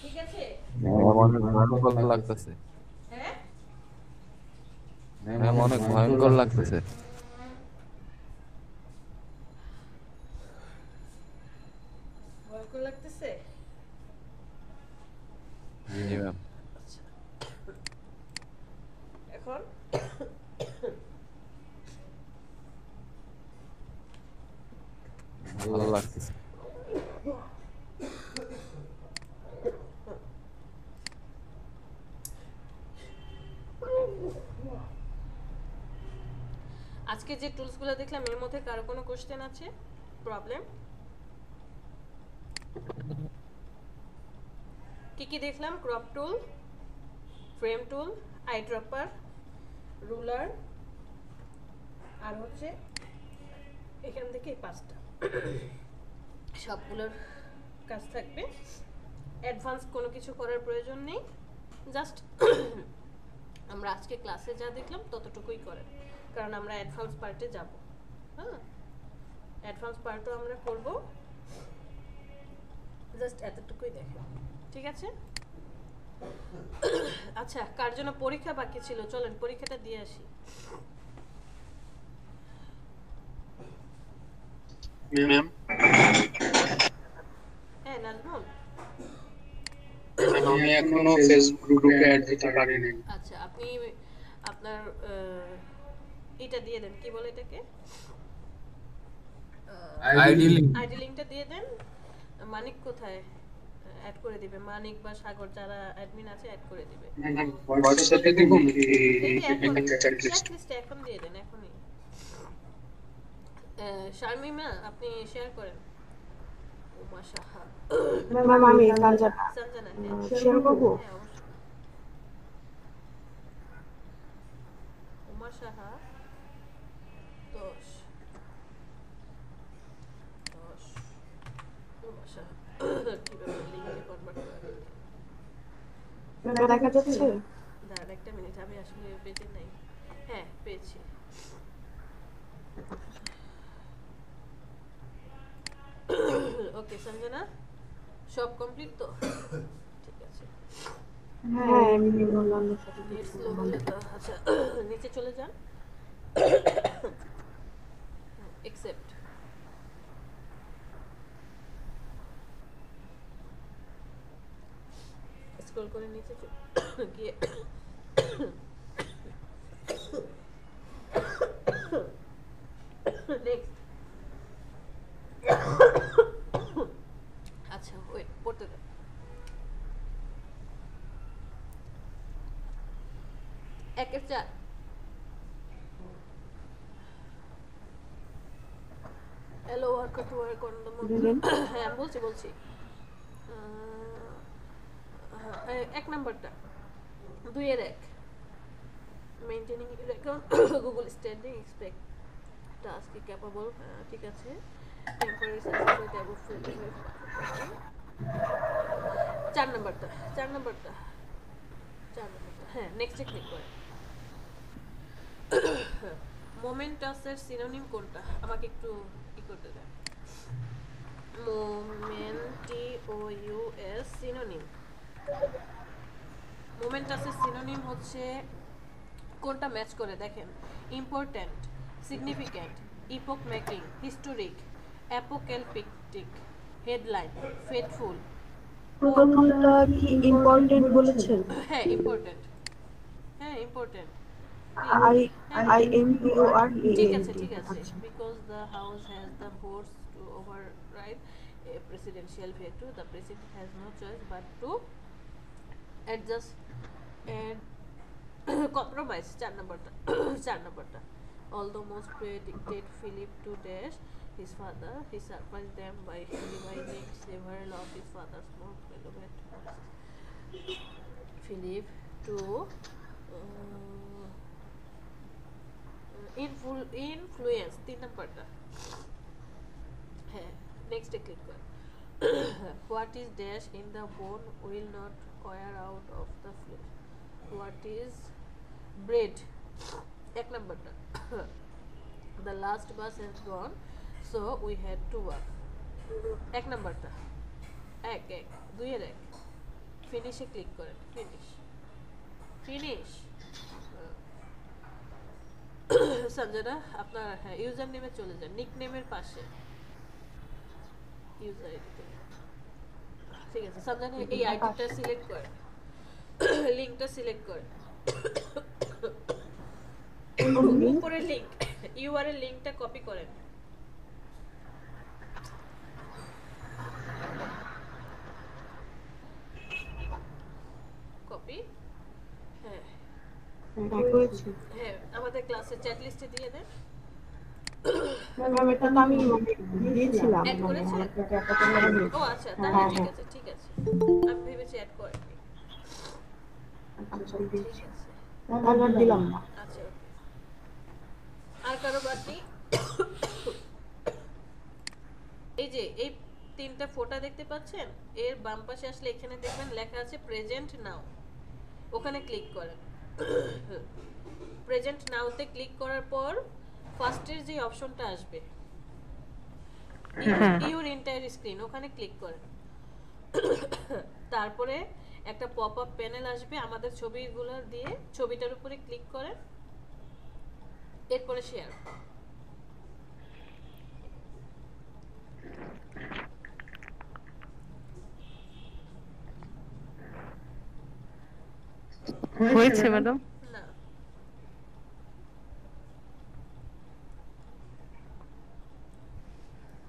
ঠিক আছে। অনেক ভয়ঙ্কর লাগতেছে, হ্যাঁ ম্যাম অনেক ভয়ঙ্কর লাগতেছে। ভয়ঙ্কর লাগতেছে। জি ম্যাম। এখন ভালো লাগতেছে। আজকে যে টুলসগুলো দেখলাম এর মধ্যে কারো কোনো কোশ্চেন আছে, প্রবলেম? কি কি দেখলাম? Crop tool, frame tool, I dropper, ruler, আর হচ্ছে এখান থেকে এই 5টা সবগুলোর কাজ থাকবে। অ্যাডভান্স কোনো কিছু করার প্রয়োজন নেই, জাস্ট আমরা আজকে ক্লাসে যা দেখলাম ততটুকুই করেন, কারণ আমরা অ্যাডভান্স পার্টে যাব। হ্যাঁ, অ্যাডভান্স পার্টও আমরা করব, জাস্ট এতটুকুই দেখেন, ঠিক আছে? আচ্ছা, কার জন্য পরীক্ষা বাকি ছিল চলেন পরীক্ষাটা দিয়ে আসি। ম্যাম হ্যাঁ নাজমুল, আমি এখনো ফেসবুক গ্রুপে অ্যাড দিতে পারিনি। আচ্ছা আপনি আপনার এটা দিয়ে দেন, কি বলে এটাকে, আইডি লিংকটা দিয়ে দেন। মানিক কোথায় অ্যাড করে দিবে, মানিক বা সাগর যারা অ্যাডমিন আছে অ্যাড করে দিবে। হোয়াটসঅ্যাপে দিব নাকি চ্যাটলিস্টে এখন দিয়ে দেন এখনই। শারমিমা আপনি শেয়ার করেন। উমা সাহা ম্যাম আমি সঞ্জনা সঞ্জনা শেয়ার করব। হ্যাঁ অবশ্যই। উমা সাহা 10 উমা সাহা কিভাবে লিংকে কনভার্ট করবে দেখা যাচ্ছে? দাঁড়ান একটা মিনিট, আমি আসলে পেতে নাই। হ্যাঁ পেয়েছি। ওকে সঞ্জনা সব কমপ্লিট তো? ঠিক আছে। হ্যাঁ আমি বললাম নেট স্লো হলে তো আচ্ছা নিচে চলে যান। accept স্ক্রল করে নিচে গিয়ে নেক্সট। আচ্ছা ওয়েট পড়তে দাও। একের 4 hello work to work on the moon. হ্যাঁ বলছি এক নাম্বারটা 2 এর 1 maintaining your account Google standing expect task capable. ঠিক আছে। টেম্পোরারি সার্ভিস ট্যাব অফ 4 নাম্বারটা হ্যাঁ নেক্সটে ক্লিক করে। মোমেন্টাসের সিনোনিম কোনটা আমাকে একটু ই করতে দেন। মোমেন্টিওইউএস সিনোনিম। মোমেন্টাসের সিনোনিম হচ্ছে কোনটা ম্যাচ করে দেখেন। Important, significant, epoch making, historic, apocalyptic, headline, fateful. প্রথমটা কি ইম্পর্টেন্ট বলেছেন? হ্যাঁ ইম্পর্ট্যান্ট। ঠিক আছে because the house has the votes to override a presidential veto, the president has no choice but to adjust and compromise. 4 numberটা although most predicted Philip to dash his father, he surprised them by revising several of his father's more relevant policies. Philip to influence 3 নাম্বারটা। হ্যাঁ নেক্সটে click কর। What is dash in the bone will not wear out of the flesh. What is bread? 1 নাম্বারটা। The last bus has gone so we had to walk. 1 নাম্বারটা 2 এর 1 ফিনিশে click করেন। Finish Sanjana আপনার হ্যাঁ ইউজার নেমে চলে যান, নিক নেমের পাশে ইউজার আইডিতে। ঠিক আছে সঞ্জনা এই আইডিটা সিলেক্ট করেন, লিংকটা সিলেক্ট করেন। উপরে লিংক ইউআরএল লিংকটা কপি করেন। কপি হ্যাঁ হ্যাঁ আমাদের ক্লাসের চ্যাট লিস্টে দিয়ে দেন। ম্যাম এটা তো আমি দিয়েছিলাম। অ্যাড করেছেন? ও আচ্ছা তাহলে ঠিক আছে আমি ভেবেছি অ্যাড করেননি। আচ্ছা ঠিক আছে তাহলে দিলাম না। আচ্ছা ওকে। আর কারো বাকি? এই যে এই 3টা ফটো দেখতে পাচ্ছেন, এর বাম পাশে আসলে এখানে দেখবেন লেখা আছে প্রেজেন্ট নাও, ওখানে ক্লিক করেন। প্রেজেন্ট নাওতে ক্লিক করার পর ফার্স্টের যে অপশনটা আসবে ইউর এন্টায়ার স্ক্রিন, ওখানে ক্লিক করেন। তারপরে একটা পপআপ প্যানেল আসবে আমাদের ছবিগুলো দিয়ে, ছবিটার উপরে ক্লিক করেন, এরপরে শেয়ার। হয়েছে ম্যাডাম? না,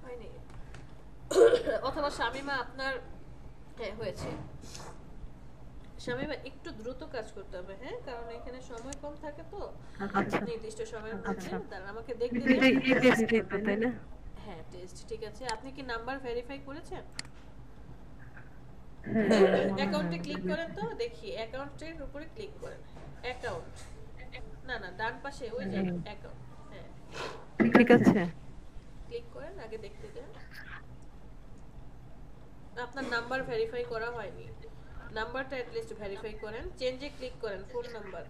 হয়নি। অথবা শামিমা আপনার, হ্যাঁ হয়েছে। শামিমা একটু দ্রুত কাজ করতে হবে, হ্যাঁ, কারণ এখানে সময় কম থাকে তো, নির্দিষ্ট সময়ের মধ্যে। দাঁড়ান, আমাকে দেখতে দিন। তাই না? হ্যাঁ টেস্ট, ঠিক আছে। আপনি কি নাম্বার ভেরিফাই করেছেন? অ্যাকাউন্টে ক্লিক করেন তো, দেখি অ্যাকাউন্টের উপরে ক্লিক করেন। অ্যাকাউন্ট, না না ডান পাশে ওই যে অ্যাকাউন্ট, হ্যাঁ ঠিক আছে, ক্লিক করেন, আগে দেখতে দেন। আপনার নাম্বার ভেরিফাই করা হয়নি, নাম্বারটা এট লিস্ট ভেরিফাই করেন। চেঞ্জে ক্লিক করেন, ফোন নাম্বার।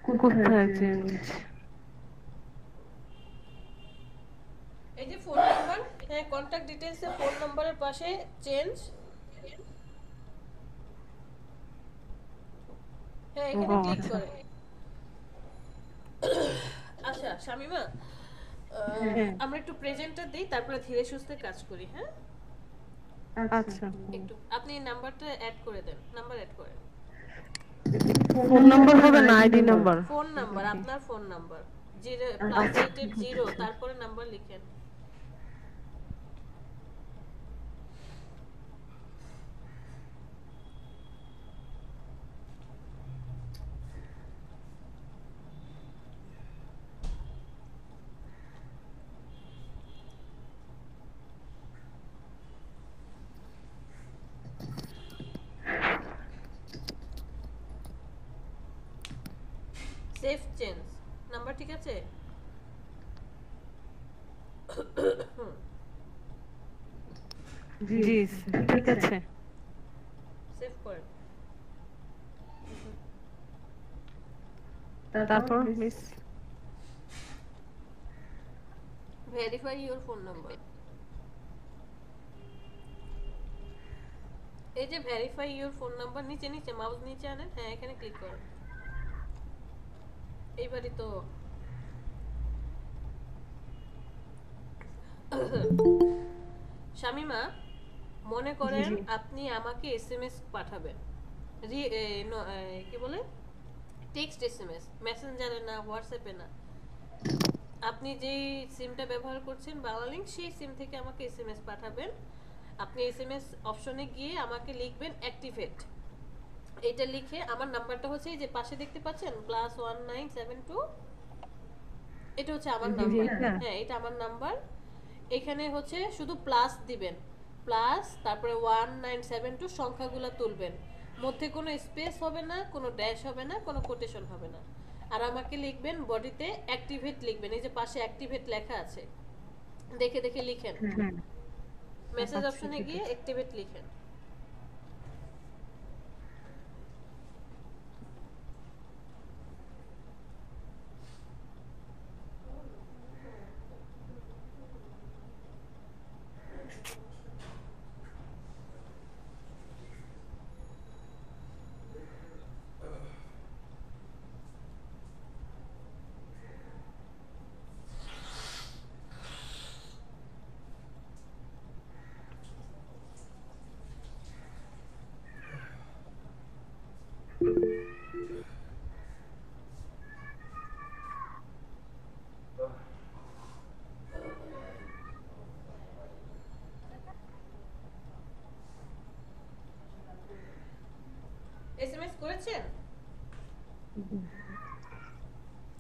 কোথায় চেঞ্জ? এই যে ফোন নাম্বার, হ্যাঁ কন্টাক্ট ডিটেইলসে ফোন নাম্বারের পাশে চেঞ্জ, হ্যাঁ এখানে ক্লিক করেন। আচ্ছা শামিমা, আমরা একটু প্রেজেন্টটা দেই, তারপরে ধীরে সুস্থে কাজ করি, হ্যাঁ? আচ্ছা, একটু আপনি নাম্বারটা অ্যাড করে দেন, নাম্বার অ্যাড করেন। ফোন নাম্বার হবে না আইডি নাম্বার? ফোন নাম্বার, আপনার ফোন নাম্বার, 0+8 তারপরে নাম্বার লিখেন। সেভ চেঞ্জ নাম্বার, ঠিক আছে? জি ঠিক আছে, সেভ করেন। তারপর miss verify your phone number. এই যে ভেরিফাই ইওর ফোন নাম্বার, নিচে নিচে মাউস নিচে আনেন, হ্যাঁ এখানে ক্লিক করেন। এইবারই তো শামিমা, মনে করেন আপনি আমাকে এসএমএস পাঠাবেন, কি বলে টেক্সট এসএমএস, মেসেঞ্জারে না, হোয়াটসঅ্যাপে না, আপনি যেই সিমটা ব্যবহার করছেন বাংলালিংক, সেই সিম থেকে আমাকে এসএমএস পাঠাবেন। আপনি এসএমএস অপশনে গিয়ে আমাকে লিখবেন অ্যাক্টিভেট, এটা লিখে আমার নাম্বারটা হচ্ছে এই যে পাশে দেখতে পাচ্ছেন +1972, এটা হচ্ছে আমার নাম্বার, হ্যাঁ এটা আমার নাম্বার। এখানে হচ্ছে শুধু প্লাস দিবেন, প্লাস তারপরে 1972 সংখ্যাগুলো তুলবেন, মধ্যে কোনো স্পেস হবে না, কোনো ড্যাশ হবে না, কোনো কোটেশন হবে না। আর আমাকে লিখবেন বডিতে অ্যাক্টিভেট লিখবেন, এই যে পাশে অ্যাক্টিভেট লেখা আছে, দেখে দেখে লিখেন, মেসেজ অপশনে গিয়ে অ্যাক্টিভেট লিখেন। এসএমএস করেছেন?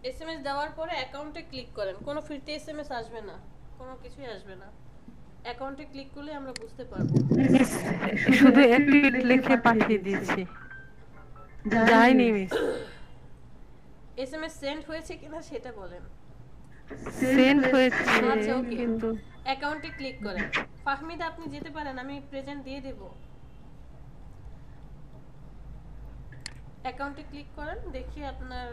এসএমএস দেওয়ার পরে অ্যাকাউন্টে ক্লিক করেন, কোনো ফ্রিতে এসএমএস আসবে না, কোনো কিছুই আসবে না। অ্যাকাউন্টে ক্লিক করলে আমরা বুঝতে পারবো। শুধু অ্যাক্টিভেট লিখে পাঠিয়ে দিয়েছি, যায়নি মিস। এসএমএস সেন্ড হয়েছে কিনা সেটা বলেন। সেন্ড হয়েছে, আচ্ছা ওকে, কিন্তু অ্যাকাউন্টে ক্লিক করেন। ফাহমিদা আপনি যেতে পারেন, আমি প্রেজেন্ট দিয়ে দেব। অ্যাকাউন্টে ক্লিক করেন, দেখি আপনার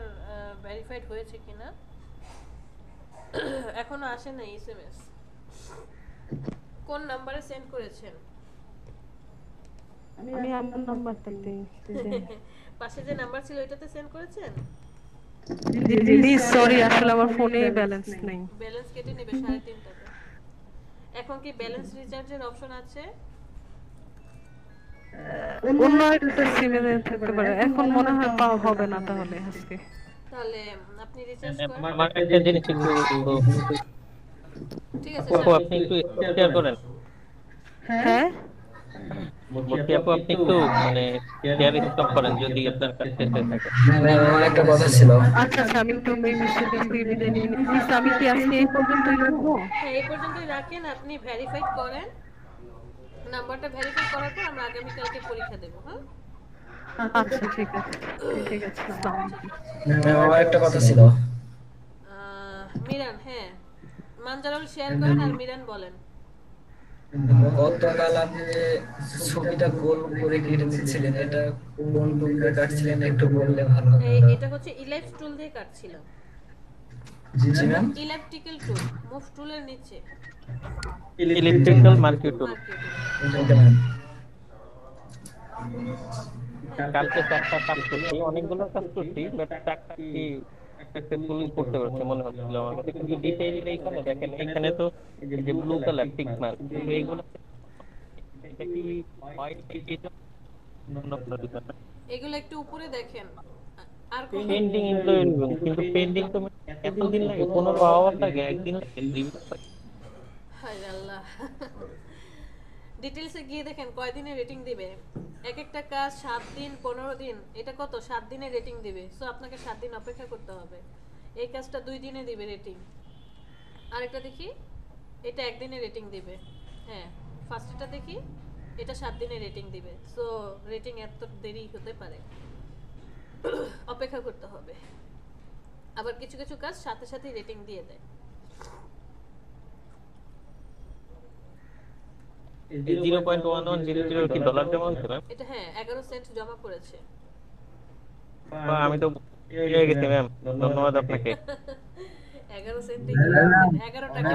ভেরিফাইড হয়েছে কিনা। এখনো আসে না এসএমএস। কোন নম্বরে সেন্ড করেছেন? আমি আমার নাম্বারটাতে পাশে যে নাম্বার ছিল ওইটাতে সেন্ড করেছেন? জি সরি আসলে আমার ফোনে ব্যালেন্স নেই। ব্যালেন্স কেটে নেবে 3.5 টাকা। এখন কি ব্যালেন্স রিচার্জের অপশন আছে? অন্য একটা সিমে থাকতে পারে, এখন মনে হয় পাওয়া হবে না তাহলে আজকে। তাহলে আপনি রিচার্জ করেন। আমার একটা জিনিস একটু ঠিক আছে আপু আপনি একটু শেয়ার করেন। হ্যাঁ বলছি আপু আপনি একটু মানে শেয়ার স্টপ করেন যদি আপনার কাছে থাকে। আমার একটা কথা ছিল। আচ্ছা আচ্ছা আমি একটু এই মিস্টেক থেকে বিদায় নিয়ে নিচ্ছি। আমি কি আজকে এই পর্যন্তই রাখবো? হ্যাঁ এই পর্যন্তই রাখেন, আপনি ভেরিফাইড করেন। নাম্বারটা ভেরিফাই করার পর আমরা আগামী কালকে পরীক্ষা দেব। হ্যাঁ আচ্ছা ঠিক আছে ঠিক আছে। আমার একটা কথা ছিল। মিরান, হ্যাঁ মানজারুল শেয়ার করেন আর মিরান বলেন। গতকাল আপনি যে ছবিটা গোল করে কেটে দিচ্ছিলেন, এটা কোন টুল দিয়ে কাটছিলেন একটু বললে ভালো হতো। এটা হচ্ছে ইলাইপস টুল দিয়ে কাটছিলাম। জি ম্যাম। ইলেকট্রিক্যাল টুল, মুভ টুলের নিচে ইলেকট্রিক্যাল মার্কেট টুল। Okay ma'am. কালকে চারটা কাজ করছি, অনেকগুলো কাজ করছি, বাট চারটা কি সাকসেসফুলি করতে পারছি মনে হচ্ছিল আমার কাছে। কিন্তু ডিটেইল এইখানে দেখেন, এখানে তো এই যে ব্লু কালার টিক মার্ক, এইগুলো এটা কি হোয়াইট এটা এগুলো একটু উপরে দেখেন। আর পেন্ডিং এমপ্লয়ি, কিন্তু পেন্ডিং তো এতদিন লাগে, 15 আওয়ার লাগে, একদিন লাগে। হায় আল্লাহ, ডিটেইলসে গিয়ে দেখেন কয়দিনে রেটিং দিবে। এক একটা কাজ 7 দিন 15 দিন, এটা কত 7 দিনে রেটিং দিবে। সো আপনাকে 7 দিন অপেক্ষা করতে হবে। এই কাজটা 2 দিনে দিবে রেটিং। আরেকটা দেখি, এটা 1 দিনে রেটিং দিবে। হ্যাঁ ফার্স্টটা দেখি, এটা 7 দিনে রেটিং দিবে। সো রেটিং এত দেরি হতে পারে, অপেক্ষা করতে হবে। আবার কিছু কিছু কাজ সাথে সাথে রেটিং দিয়ে দেয়। 0.1100 কি ডলার জমা হয়েছে না? এটা হ্যাঁ 11 সেন্ট জমা পড়েছে। আমি তো পেয়ে গেছি ম্যাম, ধন্যবাদ আপনাকে। 11 সেন্টে কি 11 টাকা।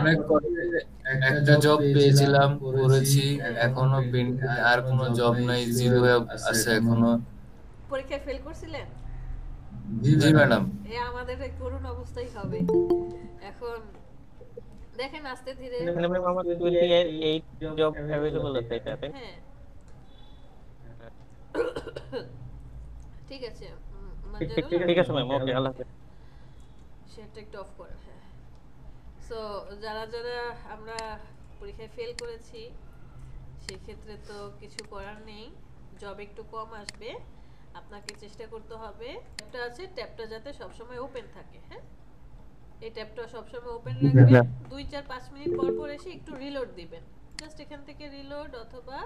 একটা জব পেয়েছিলাম, করেছি, এখনো আর কোনো জব নাই, জিরো আছে এখনো। পরীক্ষায় ফেল করছিলেন? জি ম্যাডাম। আমাদের করুণ অবস্থাই হবে এখন। দেখেন আস্তে ধীরে। ম্যাম আমার 28 জব अवेलेबल আছে এটাতে। হ্যাঁ ঠিক আছে ঠিক আছে ম্যাম, ওকে আল্লাহ হাফেজ। শেয়ারটা একটু অফ করেন। হ্যাঁ সো যারা যারা আমরা পরীক্ষায় ফেল করেছি সেই ক্ষেত্রে তো কিছু করার নেই, জব একটু কম আসবে, আপনাকে চেষ্টা করতে হবে। ট্যাবটা আছে, ট্যাবটা যাতে সবসময় ওপেন থাকে। হ্যাঁ এই ট্যাবটা সবসময় ওপেন রাখবেন। 2-4-5 মিনিট পর পর এসে একটু রিলোড দিবেন। জাস্ট এখান থেকে রিলোড অথবা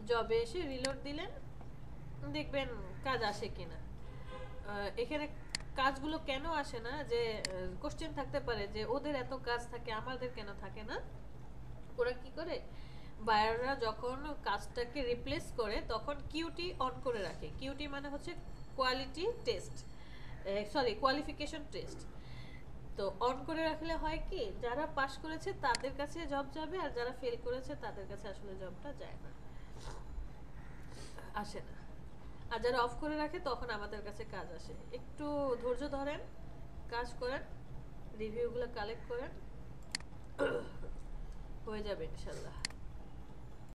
জবে এসে রিলোড দিলেন, দেখবেন কাজ আসে কিনা। এখানে কাজগুলো কেন আসে না, যে কোশ্চেন থাকতে পারে যে ওদের এত কাজ থাকে আমাদের কেন থাকে না। ওরা কি করে, বায়াররা যখন কাজটাকে রিপ্লেস করে তখন কিউটি অন করে রাখে। কিউটি মানে হচ্ছে quality test, sorry qualification test. তো অন করে রাখলে হয় কি, যারা পাস করেছে তাদের কাছে জব যাবে, আর যারা ফেল করেছে তাদের কাছে আসলে জবটা যায় না, আসে না। আর যারা অফ করে রাখে তখন আমাদের কাছে কাজ আসে। একটু ধৈর্য ধরেন, কাজ করেন, রিভিউগুলো কালেক্ট করেন, হয়ে যাবে ইনশাআল্লাহ।